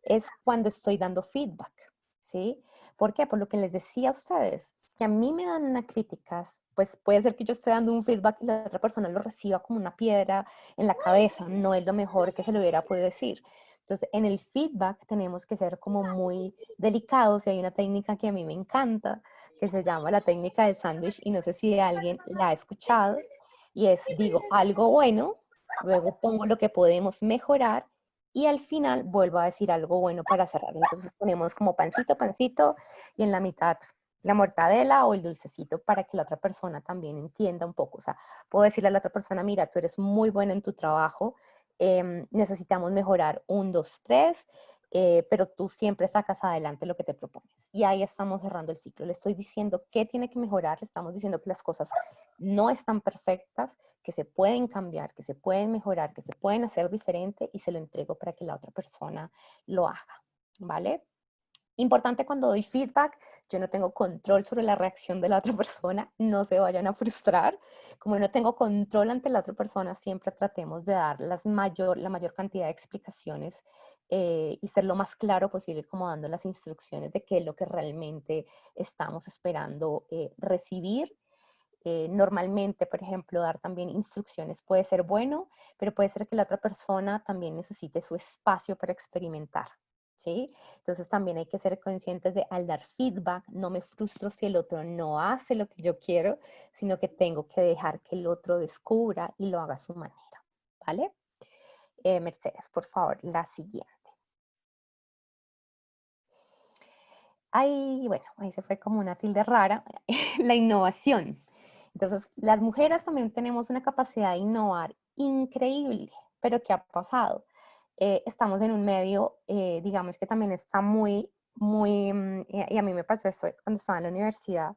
es cuando estoy dando feedback, ¿sí? ¿Por qué? Por lo que les decía a ustedes, que a mí me dan unas críticas, pues puede ser que yo esté dando un feedback y la otra persona lo reciba como una piedra en la cabeza, no es lo mejor que se le hubiera podido decir. Entonces, en el feedback tenemos que ser como muy delicados, y hay una técnica que a mí me encanta, que se llama la técnica del sándwich, y no sé si alguien la ha escuchado, y es, digo algo bueno, luego pongo lo que podemos mejorar, y al final vuelvo a decir algo bueno para cerrar. Entonces ponemos como pancito, pancito, y en la mitad la mortadela o el dulcecito para que la otra persona también entienda un poco. O sea, puedo decirle a la otra persona, mira, tú eres muy buena en tu trabajo, necesitamos mejorar 1, 2, 3, pero tú siempre sacas adelante lo que te propones. Y ahí estamos cerrando el ciclo. Le estoy diciendo qué tiene que mejorar, le estamos diciendo que las cosas no están perfectas, que se pueden cambiar, que se pueden mejorar, que se pueden hacer diferente, y se lo entrego para que la otra persona lo haga, ¿vale? Importante cuando doy feedback, yo no tengo control sobre la reacción de la otra persona, no se vayan a frustrar. Como no tengo control ante la otra persona, siempre tratemos de dar la mayor cantidad de explicaciones y ser lo más claro posible, como dando las instrucciones de qué es lo que realmente estamos esperando recibir. Normalmente, por ejemplo, dar también instrucciones puede ser bueno, pero puede ser que la otra persona también necesite su espacio para experimentar, ¿sí? Entonces también hay que ser conscientes de, al dar feedback, no me frustro si el otro no hace lo que yo quiero, sino que tengo que dejar que el otro descubra y lo haga a su manera, ¿vale? Mercedes, por favor, la siguiente. Ahí, bueno, ahí se fue como una tilde rara, la innovación. Entonces, las mujeres también tenemos una capacidad de innovar increíble, pero ¿qué ha pasado? Estamos en un medio, digamos que también está y a mí me pasó esto cuando estaba en la universidad,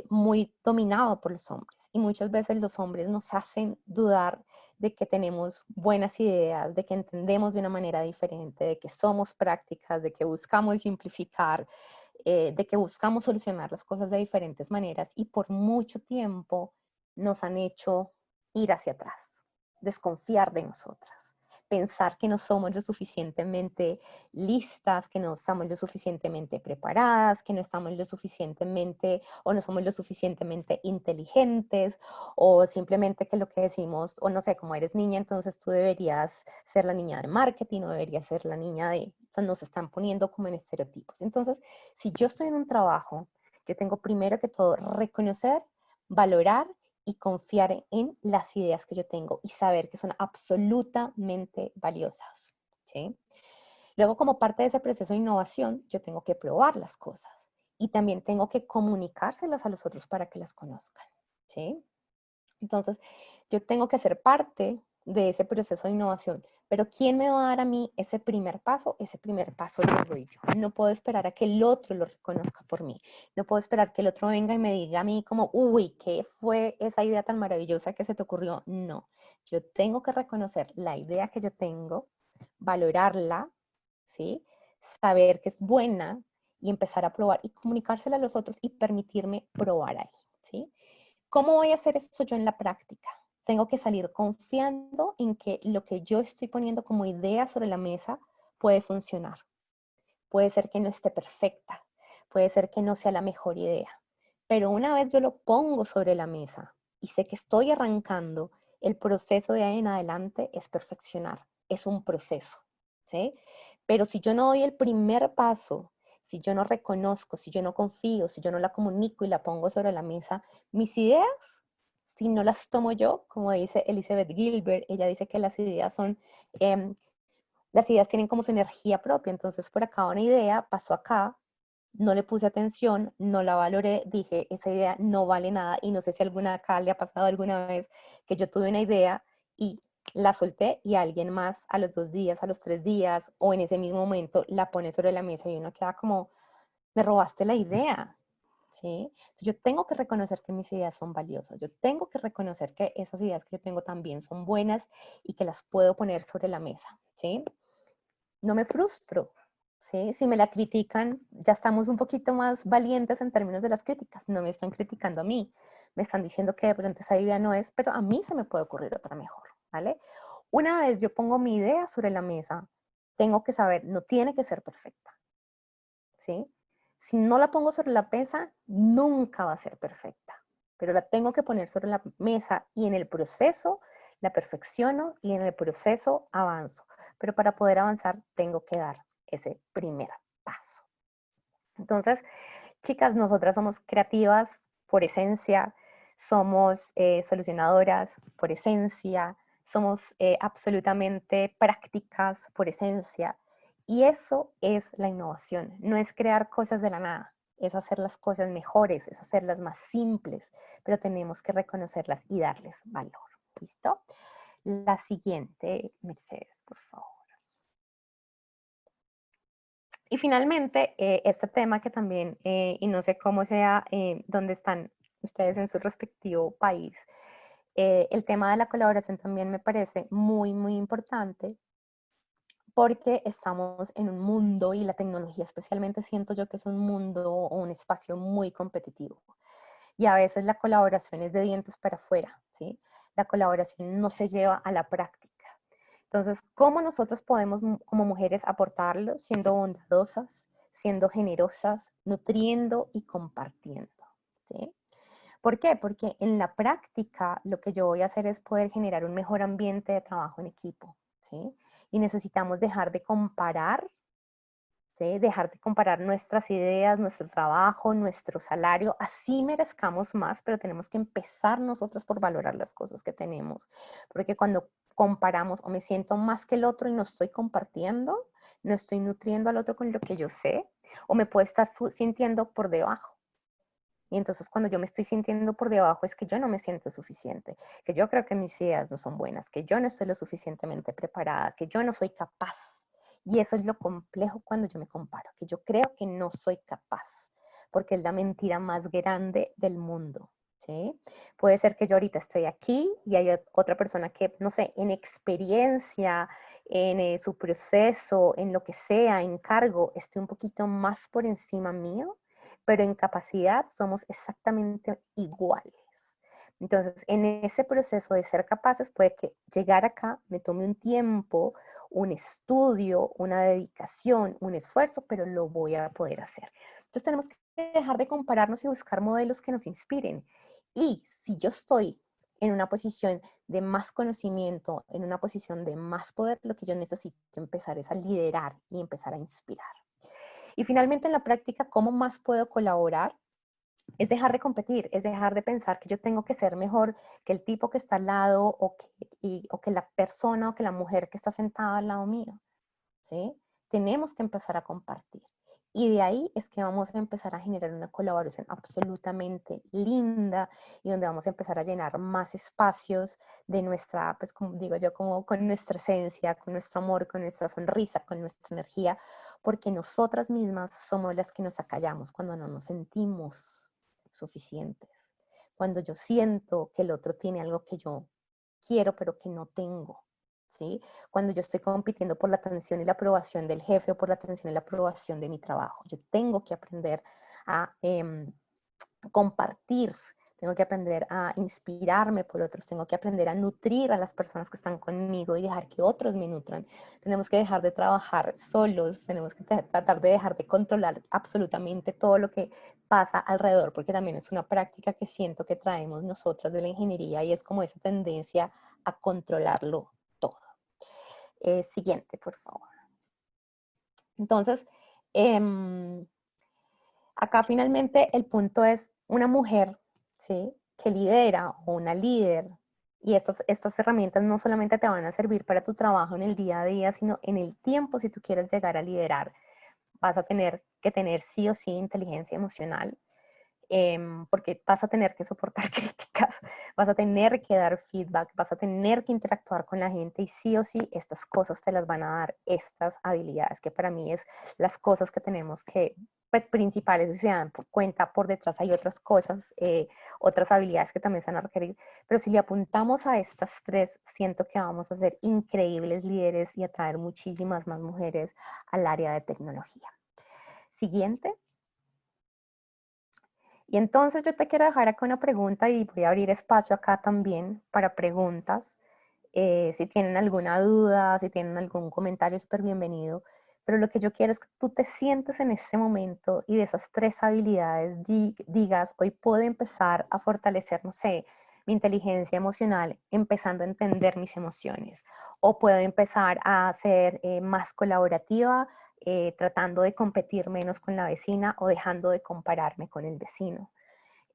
muy dominado por los hombres. Y muchas veces los hombres nos hacen dudar de que tenemos buenas ideas, de que entendemos de una manera diferente, de que somos prácticas, de que buscamos simplificar, de que buscamos solucionar las cosas de diferentes maneras, y por mucho tiempo nos han hecho ir hacia atrás, desconfiar de nosotras, pensar que no somos lo suficientemente listas, que no estamos lo suficientemente preparadas, que no estamos lo suficientemente o no somos lo suficientemente inteligentes, o simplemente que lo que decimos, o no sé, como eres niña, entonces tú deberías ser la niña de marketing o deberías ser la niña de... O sea, nos están poniendo como en estereotipos. Entonces, si yo estoy en un trabajo, yo tengo primero que todo reconocer, valorar y confiar en las ideas que yo tengo y saber que son absolutamente valiosas, ¿sí? Luego, como parte de ese proceso de innovación, yo tengo que probar las cosas y también tengo que comunicárselas a los otros para que las conozcan, ¿sí? Entonces, yo tengo que ser parte de ese proceso de innovación, pero ¿quién me va a dar a mí ese primer paso? Ese primer paso lo doy yo. No puedo esperar a que el otro lo reconozca por mí. No puedo esperar que el otro venga y me diga a mí como, uy, ¿qué fue esa idea tan maravillosa que se te ocurrió? No, yo tengo que reconocer la idea que yo tengo, valorarla, ¿sí? Saber que es buena y empezar a probar y comunicársela a los otros y permitirme probar ahí, ¿sí? ¿Cómo voy a hacer esto yo en la práctica? Tengo que salir confiando en que lo que yo estoy poniendo como idea sobre la mesa puede funcionar. Puede ser que no esté perfecta, puede ser que no sea la mejor idea, pero una vez yo lo pongo sobre la mesa y sé que estoy arrancando, el proceso de ahí en adelante es perfeccionar, es un proceso, ¿sí? Pero si yo no doy el primer paso, si yo no reconozco, si yo no confío, si yo no la comunico y la pongo sobre la mesa, mis ideas, si no las tomo yo, como dice Elizabeth Gilbert, ella dice que las ideas son las ideas tienen como su energía propia, entonces por acá una idea pasó acá, no le puse atención, no la valoré, dije, esa idea no vale nada, y no sé si alguna acá le ha pasado alguna vez que yo tuve una idea y la solté y alguien más a los 2 días, a los 3 días o en ese mismo momento la pone sobre la mesa y uno queda como, me robaste la idea, ¿sí? Entonces, yo tengo que reconocer que mis ideas son valiosas, yo tengo que reconocer que esas ideas que yo tengo también son buenas y que las puedo poner sobre la mesa, ¿sí? No me frustro, ¿sí? Si me la critican, ya estamos un poquito más valientes en términos de las críticas. No me están criticando a mí, me están diciendo que de pronto esa idea no es, pero a mí se me puede ocurrir otra mejor, ¿vale? Una vez yo pongo mi idea sobre la mesa, tengo que saber, no tiene que ser perfecta, ¿sí? Si no la pongo sobre la mesa, nunca va a ser perfecta, pero la tengo que poner sobre la mesa y en el proceso la perfecciono y en el proceso avanzo. Pero para poder avanzar tengo que dar ese primer paso. Entonces, chicas, nosotras somos creativas por esencia, somos solucionadoras por esencia, somos absolutamente prácticas por esencia. Y eso es la innovación, no es crear cosas de la nada, es hacer las cosas mejores, es hacerlas más simples, pero tenemos que reconocerlas y darles valor. ¿Listo? La siguiente, Mercedes, por favor. Y finalmente, este tema que también, y no sé cómo sea, dónde están ustedes en su respectivo país, el tema de la colaboración también me parece muy, muy importante porque estamos en un mundo y la tecnología especialmente siento yo que es un mundo o un espacio muy competitivo. Y a veces la colaboración es de dientes para afuera, ¿sí? La colaboración no se lleva a la práctica. Entonces, ¿cómo nosotros podemos como mujeres aportarlo? Siendo bondadosas, siendo generosas, nutriendo y compartiendo, ¿sí? ¿Por qué? Porque en la práctica lo que yo voy a hacer es poder generar un mejor ambiente de trabajo en equipo, ¿sí? Y necesitamos dejar de comparar, ¿sí? Dejar de comparar nuestras ideas, nuestro trabajo, nuestro salario, así merezcamos más, pero tenemos que empezar nosotros por valorar las cosas que tenemos, porque cuando comparamos o me siento más que el otro y no estoy compartiendo, no estoy nutriendo al otro con lo que yo sé, o me puedo estar sintiendo por debajo. Y entonces cuando yo me estoy sintiendo por debajo es que yo no me siento suficiente, que yo creo que mis ideas no son buenas, que yo no estoy lo suficientemente preparada, que yo no soy capaz. Y eso es lo complejo cuando yo me comparo, que yo creo que no soy capaz, porque es la mentira más grande del mundo. ¿Sí? Puede ser que yo ahorita estoy aquí y hay otra persona que, no sé, en experiencia, en su proceso, en lo que sea, en cargo, esté un poquito más por encima mío, pero en capacidad somos exactamente iguales. Entonces, en ese proceso de ser capaces, puede que llegar acá me tome un tiempo, un estudio, una dedicación, un esfuerzo, pero lo voy a poder hacer. Entonces, tenemos que dejar de compararnos y buscar modelos que nos inspiren. Y si yo estoy en una posición de más conocimiento, en una posición de más poder, lo que yo necesito empezar es a liderar y empezar a inspirar. Y finalmente en la práctica, ¿cómo más puedo colaborar? Es dejar de competir, es dejar de pensar que yo tengo que ser mejor que el tipo que está al lado o que la persona o que la mujer que está sentada al lado mío, ¿sí? Tenemos que empezar a compartir. Y de ahí es que vamos a empezar a generar una colaboración absolutamente linda y donde vamos a empezar a llenar más espacios de nuestra, pues como digo yo, como con nuestra esencia, con nuestro amor, con nuestra sonrisa, con nuestra energía, porque nosotras mismas somos las que nos acallamos cuando no nos sentimos suficientes. Cuando yo siento que el otro tiene algo que yo quiero pero que no tengo. ¿Sí? Cuando yo estoy compitiendo por la atención y la aprobación del jefe o por la atención y la aprobación de mi trabajo. Yo tengo que aprender a compartir, tengo que aprender a inspirarme por otros, tengo que aprender a nutrir a las personas que están conmigo y dejar que otros me nutran. Tenemos que dejar de trabajar solos, tenemos que tratar de dejar de controlar absolutamente todo lo que pasa alrededor, porque también es una práctica que siento que traemos nosotras de la ingeniería y es como esa tendencia a controlarlo todo. Siguiente, por favor. Entonces, acá finalmente el punto es una mujer, ¿sí? Que lidera o una líder. Y estas herramientas no solamente te van a servir para tu trabajo en el día a día, sino en el tiempo si tú quieres llegar a liderar. Vas a tener que tener sí o sí inteligencia emocional, porque vas a tener que soportar críticas, vas a tener que dar feedback, vas a tener que interactuar con la gente y sí o sí estas cosas te las van a dar estas habilidades, que para mí es las cosas que tenemos que, pues principales, y se dan por cuenta, por detrás hay otras cosas, otras habilidades que también se van a requerir, pero si le apuntamos a estas tres, siento que vamos a ser increíbles líderes y atraer muchísimas más mujeres al área de tecnología. Siguiente. Y entonces yo te quiero dejar acá una pregunta y voy a abrir espacio acá también para preguntas. Si tienen alguna duda, si tienen algún comentario, súper bienvenido. Pero lo que yo quiero es que tú te sientes en ese momento y de esas tres habilidades digas, hoy puedo empezar a fortalecer, no sé, mi inteligencia emocional, empezando a entender mis emociones. O puedo empezar a ser más colaborativa, tratando de competir menos con la vecina o dejando de compararme con el vecino.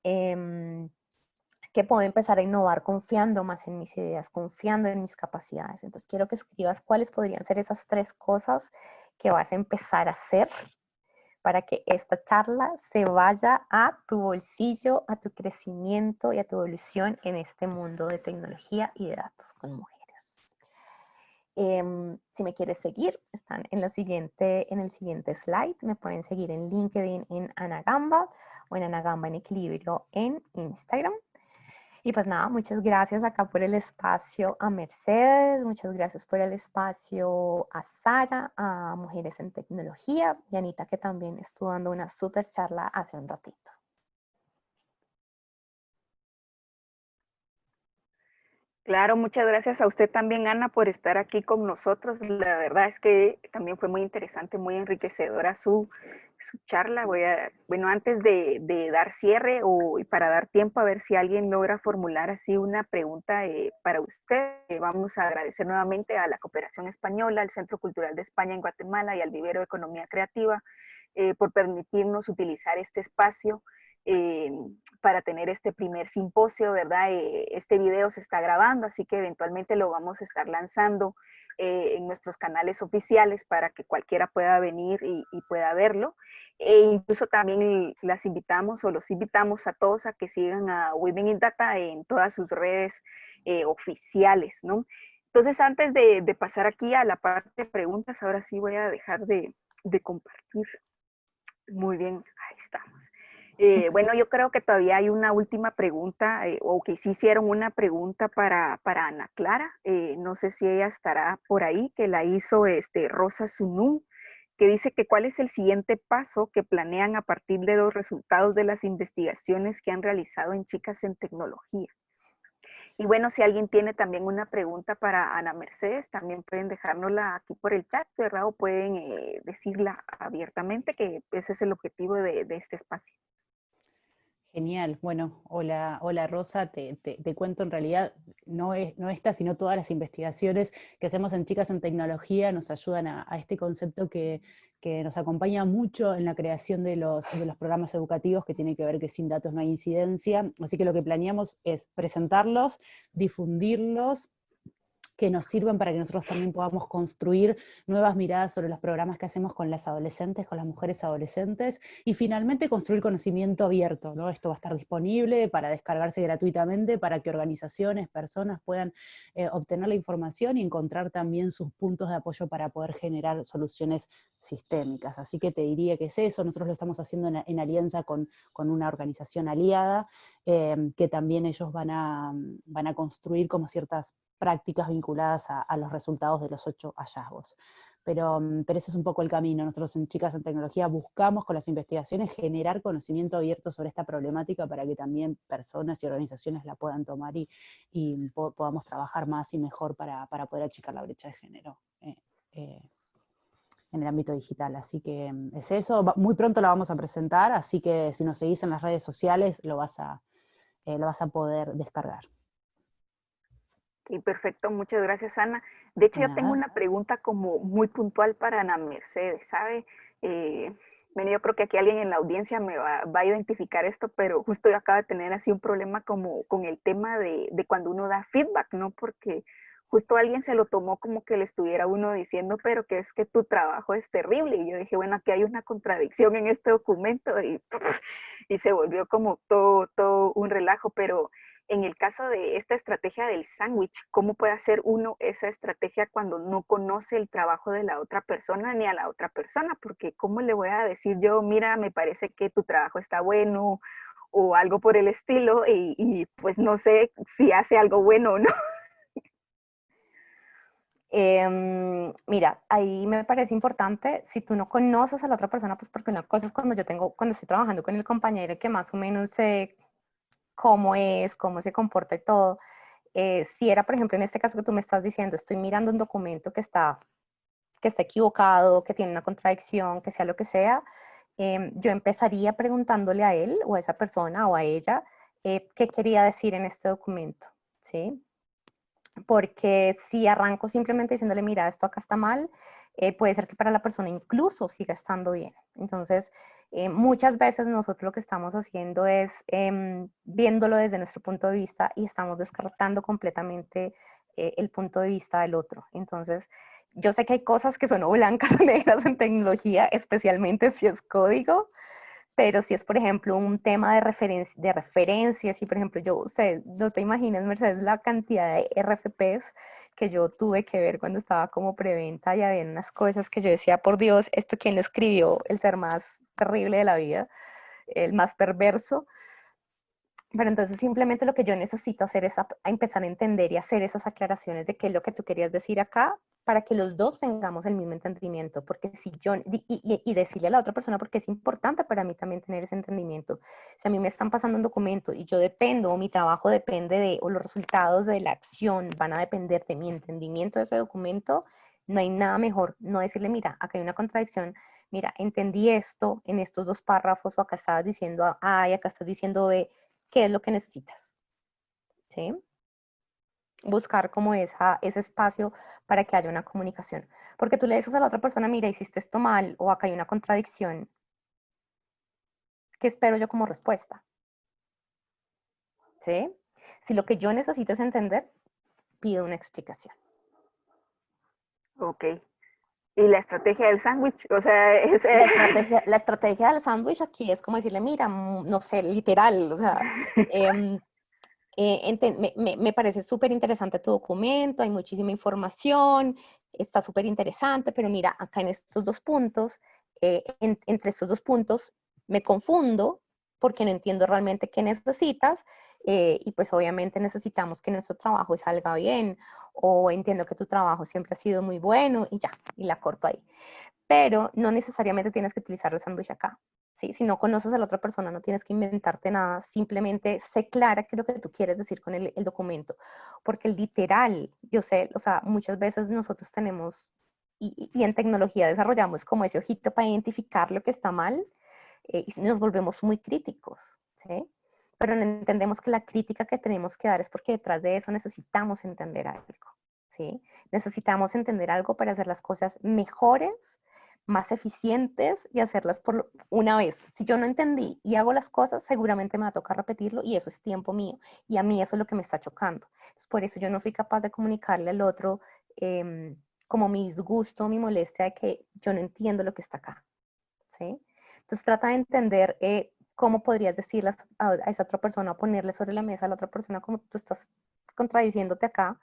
Que puedo empezar a innovar confiando más en mis ideas, confiando en mis capacidades. Entonces quiero que escribas cuáles podrían ser esas tres cosas que vas a empezar a hacer para que esta charla se vaya a tu bolsillo, a tu crecimiento y a tu evolución en este mundo de tecnología y de datos con mujeres. Si me quieres seguir, están en el siguiente slide. Me pueden seguir en LinkedIn en Ana Gamba o en Ana Gamba en Equilibrio en Instagram. Y pues nada, muchas gracias acá por el espacio a Mercedes, muchas gracias por el espacio a Sara, a Mujeres en Tecnología y a Anita, que también estuvo dando una súper charla hace un ratito. Claro, muchas gracias a usted también, Ana, por estar aquí con nosotros. La verdad es que también fue muy interesante, muy enriquecedora su charla. Bueno, antes de dar cierre y para dar tiempo a ver si alguien logra formular así una pregunta para usted, vamos a agradecer nuevamente a la Cooperación Española, al Centro Cultural de España en Guatemala y al Vivero de Economía Creativa por permitirnos utilizar este espacio eh, para tener este primer simposio, ¿verdad? Este video se está grabando, así que eventualmente lo vamos a estar lanzando en nuestros canales oficiales para que cualquiera pueda venir y pueda verlo. E incluso también las invitamos o los invitamos a todos a que sigan a Women in Data en todas sus redes oficiales, ¿no? Entonces, antes de pasar aquí a la parte de preguntas, ahora sí voy a dejar de compartir. Muy bien, ahí estamos. Bueno, yo creo que todavía hay una última pregunta, o que sí hicieron una pregunta para Ana Clara. No sé si ella estará por ahí, que la hizo Rosa Sunún, que dice que cuál es el siguiente paso que planean a partir de los resultados de las investigaciones que han realizado en Chicas en Tecnología. Y bueno, si alguien tiene también una pregunta para Ana Mercedes, también pueden dejárnosla aquí por el chat, ¿verdad? O pueden decirla abiertamente, que ese es el objetivo de este espacio. Genial. Bueno, hola Rosa, te cuento en realidad, no esta, sino todas las investigaciones que hacemos en Chicas en Tecnología nos ayudan a este concepto que nos acompaña mucho en la creación de los programas educativos, que tiene que ver que sin datos no hay incidencia. Así que lo que planeamos es presentarlos, difundirlos, que nos sirvan para que nosotros también podamos construir nuevas miradas sobre los programas que hacemos con las adolescentes, con las mujeres adolescentes, y finalmente construir conocimiento abierto, ¿no? Esto va a estar disponible para descargarse gratuitamente, para que organizaciones, personas puedan obtener la información y encontrar también sus puntos de apoyo para poder generar soluciones sistémicas. Así que te diría que es eso. Nosotros lo estamos haciendo en alianza con una organización aliada, que también ellos van a construir como ciertas prácticas vinculadas a los resultados de los 8 hallazgos. Pero ese es un poco el camino. Nosotros en Chicas en Tecnología buscamos con las investigaciones generar conocimiento abierto sobre esta problemática para que también personas y organizaciones la puedan tomar y podamos trabajar más y mejor para poder achicar la brecha de género en el ámbito digital. Así que es eso. Muy pronto la vamos a presentar, así que si nos seguís en las redes sociales lo vas a poder descargar. Ok, perfecto, muchas gracias, Ana. De hecho, yo tengo una pregunta como muy puntual para Ana Mercedes, ¿sabe? Bueno, yo creo que aquí alguien en la audiencia me va a identificar esto, pero justo yo acabo de tener así un problema como con el tema de cuando uno da feedback, ¿no? Porque justo alguien se lo tomó como que le estuviera uno diciendo, pero que es que tu trabajo es terrible. Y yo dije, bueno, aquí hay una contradicción en este documento y se volvió como todo un relajo, pero en el caso de esta estrategia del sándwich, ¿cómo puede hacer uno esa estrategia cuando no conoce el trabajo de la otra persona ni a la otra persona? Porque ¿cómo le voy a decir yo, mira, me parece que tu trabajo está bueno o algo por el estilo y pues no sé si hace algo bueno o no? Mira, ahí me parece importante, si tú no conoces a la otra persona, pues porque una cosa es cuando estoy trabajando con el compañero que más o menos sé cómo es, cómo se comporta y todo. Si era, por ejemplo, en este caso que tú me estás diciendo, estoy mirando un documento que está equivocado, que tiene una contradicción, que sea lo que sea, yo empezaría preguntándole a él o a esa persona o a ella qué quería decir en este documento, ¿sí? Porque si arranco simplemente diciéndole, mira, esto acá está mal, puede ser que para la persona incluso siga estando bien. Entonces, muchas veces nosotros lo que estamos haciendo es viéndolo desde nuestro punto de vista y estamos descartando completamente el punto de vista del otro. Entonces, yo sé que hay cosas que son o blancas o negras en tecnología, especialmente si es código, pero si es, por ejemplo, un tema de referencias, y por ejemplo, usted no te imaginas, Mercedes, la cantidad de RFPs que yo tuve que ver cuando estaba como preventa y había unas cosas que yo decía, por Dios, ¿esto quién lo escribió? El ser más terrible de la vida, el más perverso. Pero entonces simplemente lo que yo necesito hacer es empezar a entender y hacer esas aclaraciones de qué es lo que tú querías decir acá para que los dos tengamos el mismo entendimiento, porque si yo, y decirle a la otra persona, porque es importante para mí también tener ese entendimiento. Si a mí me están pasando un documento y yo dependo, o mi trabajo depende de, o los resultados de la acción van a depender de mi entendimiento de ese documento, no hay nada mejor no decirle, mira, acá hay una contradicción, mira, entendí esto en estos 2 párrafos, o acá estabas diciendo A y acá estás diciendo B, ¿qué es lo que necesitas? ¿Sí? Buscar como ese espacio para que haya una comunicación. Porque tú le dices a la otra persona, mira, hiciste esto mal, o acá hay una contradicción. ¿qué espero yo como respuesta? ¿Sí? Si lo que yo necesito es entender, pido una explicación. Ok. Y la estrategia del sándwich, o sea, es... La estrategia del sándwich aquí es como decirle, mira, no sé, literal, o sea, me parece súper interesante tu documento, hay muchísima información, está súper interesante, pero mira, acá en estos dos puntos, entre estos dos puntos, me confundo porque no entiendo realmente qué necesitas y pues obviamente necesitamos que nuestro trabajo salga bien o entiendo que tu trabajo siempre ha sido muy bueno y ya, y la corto ahí. Pero no necesariamente tienes que utilizar el sándwich acá. ¿Sí? Si no conoces a la otra persona, no tienes que inventarte nada, simplemente sé clara qué es lo que tú quieres decir con el documento, porque el literal, yo sé, o sea, muchas veces nosotros tenemos, y en tecnología desarrollamos como ese ojito para identificar lo que está mal, y nos volvemos muy críticos, ¿sí? Pero no entendemos que la crítica que tenemos que dar es porque detrás de eso necesitamos entender algo, ¿sí? Necesitamos entender algo para hacer las cosas mejores, más eficientes y hacerlas por una vez. Si yo no entendí y hago las cosas, seguramente me va a tocar repetirlo y eso es tiempo mío. Y a mí eso es lo que me está chocando. Entonces, por eso yo no soy capaz de comunicarle al otro como mi disgusto, mi molestia de que yo no entiendo lo que está acá. ¿Sí? Entonces trata de entender cómo podrías decirle a esa otra persona, o ponerle sobre la mesa a la otra persona como tú estás contradiciéndote acá,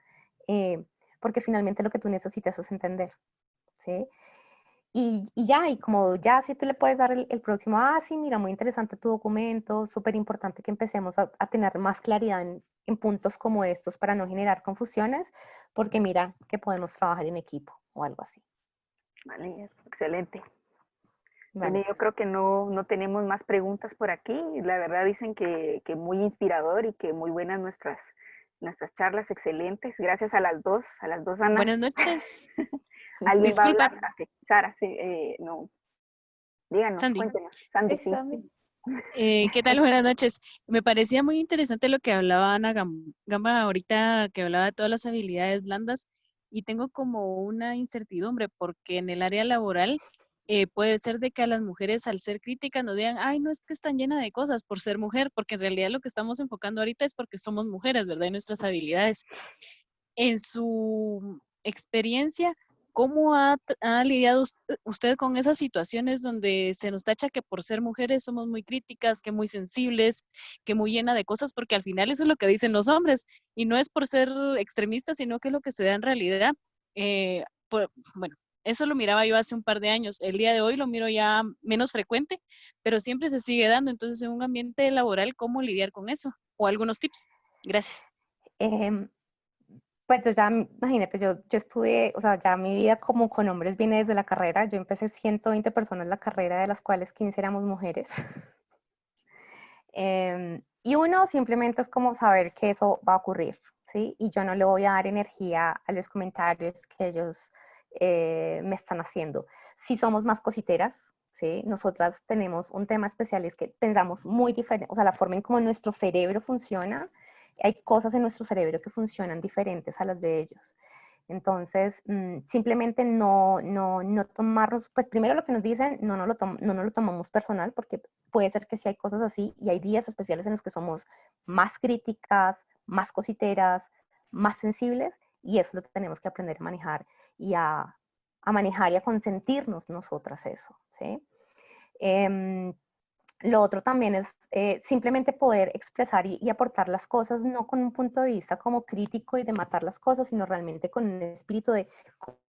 porque finalmente lo que tú necesitas es entender. ¿Sí? Y ya, y como ya si tú le puedes dar el próximo, sí, mira, muy interesante tu documento, súper importante que empecemos a tener más claridad en puntos como estos para no generar confusiones, porque mira que podemos trabajar en equipo o algo así. Vale, excelente. Vale, Bueno, yo pues. creo que no tenemos más preguntas por aquí. La verdad dicen que muy inspirador y que muy buenas nuestras charlas, excelentes. Gracias a las dos Anas. Buenas noches. ¿Alguien va a Disculpa, hablar? Okay. Sara, sí, no, díganos, Sandy. cuéntenos. Sandy, sí. Examen. ¿Qué tal? Buenas noches. Me parecía muy interesante lo que hablaba Ana Gamba ahorita, que hablaba de todas las habilidades blandas, y tengo como una incertidumbre, porque en el área laboral puede ser de que a las mujeres al ser críticas nos digan, ay, no es que están llenas de cosas por ser mujer, porque en realidad lo que estamos enfocando ahorita es porque somos mujeres, ¿verdad? Y nuestras habilidades. En su experiencia, ¿cómo ha lidiado usted con esas situaciones donde se nos tacha que por ser mujeres somos muy críticas, que muy sensibles, que muy llena de cosas? Porque al final eso es lo que dicen los hombres, y no es por ser extremistas, sino que es lo que se da en realidad. Bueno, eso lo miraba yo hace un par de años. El día de hoy lo miro ya menos frecuente, pero siempre se sigue dando. Entonces, en un ambiente laboral, ¿cómo lidiar con eso? O algunos tips. Gracias. Em, Pues yo ya, imagínate, yo estudié, o sea, ya mi vida como con hombres viene desde la carrera. Yo empecé 120 personas en la carrera, de las cuales 15 éramos mujeres. Y uno simplemente es como saber que eso va a ocurrir, ¿sí? Y yo no le voy a dar energía a los comentarios que ellos me están haciendo. Si somos más cositeras, ¿sí? Nosotras tenemos un tema especial, es que pensamos muy diferente, o sea, la forma en cómo nuestro cerebro funciona, hay cosas en nuestro cerebro que funcionan diferentes a las de ellos. Entonces, simplemente no tomarnos, pues primero lo que nos dicen, no nos lo tomamos personal, porque puede ser que sí hay cosas así y hay días especiales en los que somos más críticas, más cositeras, más sensibles y eso lo tenemos que aprender a manejar y a manejar y a consentirnos nosotras eso, ¿sí? Lo otro también es simplemente poder expresar y aportar las cosas, no con un punto de vista como crítico y de matar las cosas, sino realmente con un espíritu de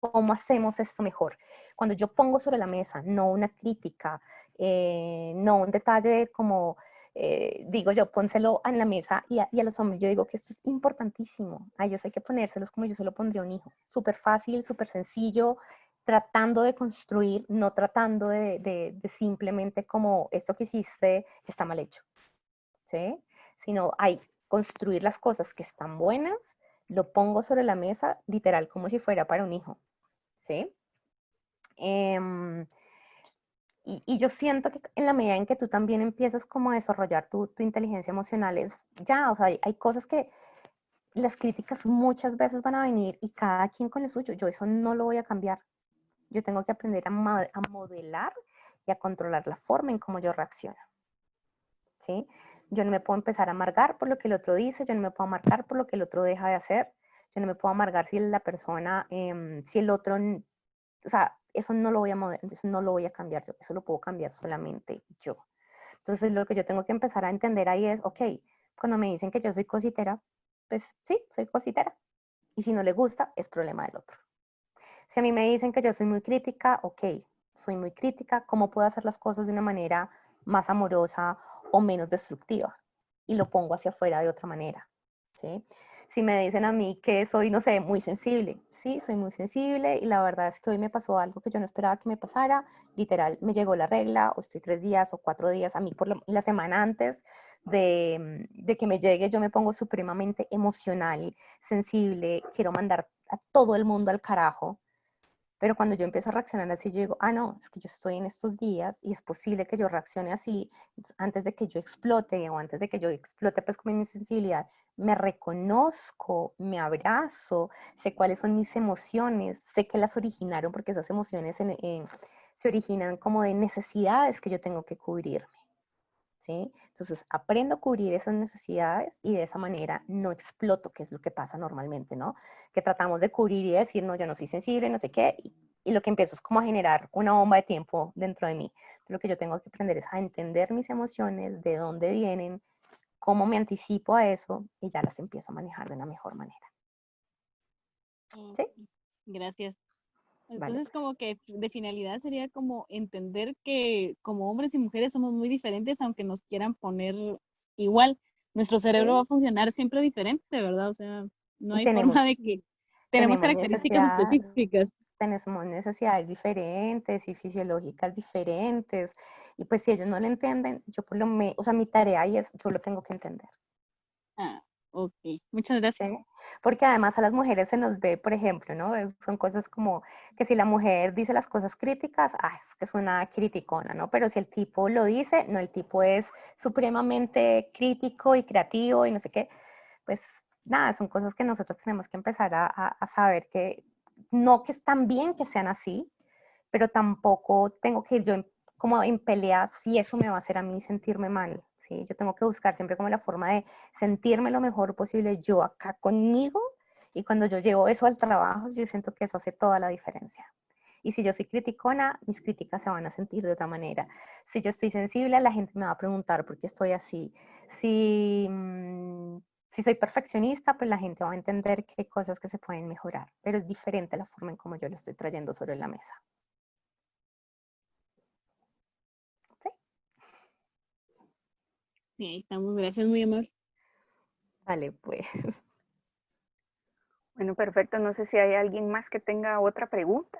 cómo hacemos esto mejor. Cuando yo pongo sobre la mesa, no una crítica, no un detalle como, digo yo, pónselo en la mesa y a los hombres yo digo que esto es importantísimo. A ellos hay que ponérselos como yo se lo pondría a un hijo. Súper fácil, súper sencillo, tratando de construir, no tratando de simplemente como esto que hiciste está mal hecho, ¿sí? Sino hay construir las cosas que están buenas, lo pongo sobre la mesa, literal, como si fuera para un hijo, ¿sí? Y yo siento que en la medida en que tú también empiezas como a desarrollar tu inteligencia emocional, es ya, o sea, hay cosas que las críticas muchas veces van a venir y cada quien con lo suyo, yo eso no lo voy a cambiar. Yo tengo que aprender a modelar y a controlar la forma en cómo yo reacciono. ¿sí? Yo no me puedo empezar a amargar por lo que el otro dice, yo no me puedo amargar por lo que el otro deja de hacer, yo no me puedo amargar si la persona, si el otro, o sea, eso no lo voy a eso no lo voy a cambiar yo, eso lo puedo cambiar solamente yo. Entonces lo que yo tengo que empezar a entender ahí es, ok, cuando me dicen que yo soy cositera, pues sí, soy cositera. Y si no le gusta, es problema del otro. Si a mí me dicen que yo soy muy crítica, ok, soy muy crítica, ¿cómo puedo hacer las cosas de una manera más amorosa o menos destructiva? Y lo pongo hacia afuera de otra manera, ¿sí? Si me dicen a mí que soy, no sé, muy sensible, sí, soy muy sensible y la verdad es que hoy me pasó algo que yo no esperaba que me pasara, literal, me llegó la regla, o estoy 3 días o 4 días, a mí por la semana antes de que me llegue, yo me pongo supremamente emocional, sensible, quiero mandar a todo el mundo al carajo, pero cuando yo empiezo a reaccionar así, yo digo, ah, no, es que yo estoy en estos días y es posible que yo reaccione así antes de que yo explote o antes de que yo explote pues con mi sensibilidad. Me reconozco, me abrazo, sé cuáles son mis emociones, sé que las originaron porque esas emociones se originan como de necesidades que yo tengo que cubrirme. ¿Sí? Entonces aprendo a cubrir esas necesidades y de esa manera no exploto, que es lo que pasa normalmente, ¿no? Que tratamos de cubrir y decir, no, yo no soy sensible, no sé qué, y lo que empiezo es como a generar una bomba de tiempo dentro de mí. Lo que yo tengo que aprender es a entender mis emociones, de dónde vienen, cómo me anticipo a eso y ya las empiezo a manejar de una mejor manera. ¿Sí? Gracias. Vale, Entonces, pues. como que de finalidad sería como entender que como hombres y mujeres somos muy diferentes, aunque nos quieran poner igual. Nuestro cerebro va Sí, a funcionar siempre diferente, ¿verdad? O sea, no y hay forma de que tenemos tenemos características necesidad, específicas. tenemos necesidades diferentes y fisiológicas diferentes, y pues si ellos no lo entienden, yo por lo menos, o sea, mi tarea ahí es, yo lo tengo que entender, Ah, ok. Muchas gracias. ¿sí? Porque además a las mujeres se nos ve, por ejemplo, ¿no? Son cosas como que si la mujer dice las cosas críticas, ah, es que es una criticona, ¿no? Pero si el tipo lo dice, no, el tipo es supremamente crítico y creativo y no sé qué, pues nada, son cosas que nosotros tenemos que empezar a saber que no que están bien que sean así, pero tampoco tengo que ir yo como en pelea si eso me va a hacer a mí sentirme mal, ¿sí? Yo tengo que buscar siempre como la forma de sentirme lo mejor posible yo acá conmigo, y cuando yo llevo eso al trabajo, yo siento que eso hace toda la diferencia. Y si yo soy criticona, mis críticas se van a sentir de otra manera. Si yo estoy sensible, la gente me va a preguntar por qué estoy así. Si, si soy perfeccionista, pues la gente va a entender que hay cosas que se pueden mejorar, pero es diferente la forma en cómo yo lo estoy trayendo sobre la mesa. ¿Sí? Sí, ahí estamos. Gracias, muy amable. Vale, pues. Bueno, perfecto. No sé si hay alguien más que tenga otra pregunta.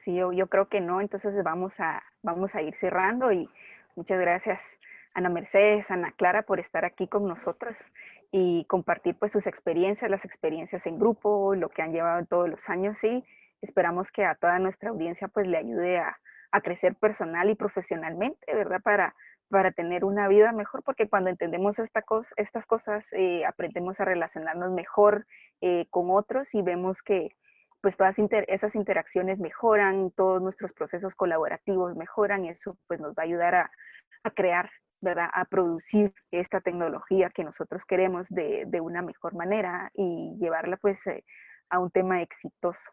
Sí, yo creo que no, entonces vamos a ir cerrando y muchas gracias Ana Mercedes, Ana Clara por estar aquí con nosotros y compartir pues sus experiencias, las experiencias en grupo, lo que han llevado todos los años y esperamos que a toda nuestra audiencia pues le ayude a crecer personal y profesionalmente, ¿verdad? Para tener una vida mejor, porque cuando entendemos estas cosas aprendemos a relacionarnos mejor con otros y vemos que pues todas esas interacciones mejoran, todos nuestros procesos colaborativos mejoran y eso pues nos va a ayudar a crear, ¿verdad? A producir esta tecnología que nosotros queremos de una mejor manera y llevarla pues a un tema exitoso.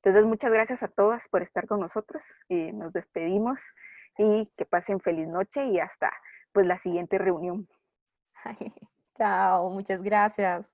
Entonces muchas gracias a todas por estar con nosotros y nos despedimos y que pasen feliz noche y hasta pues la siguiente reunión. Chao, muchas gracias.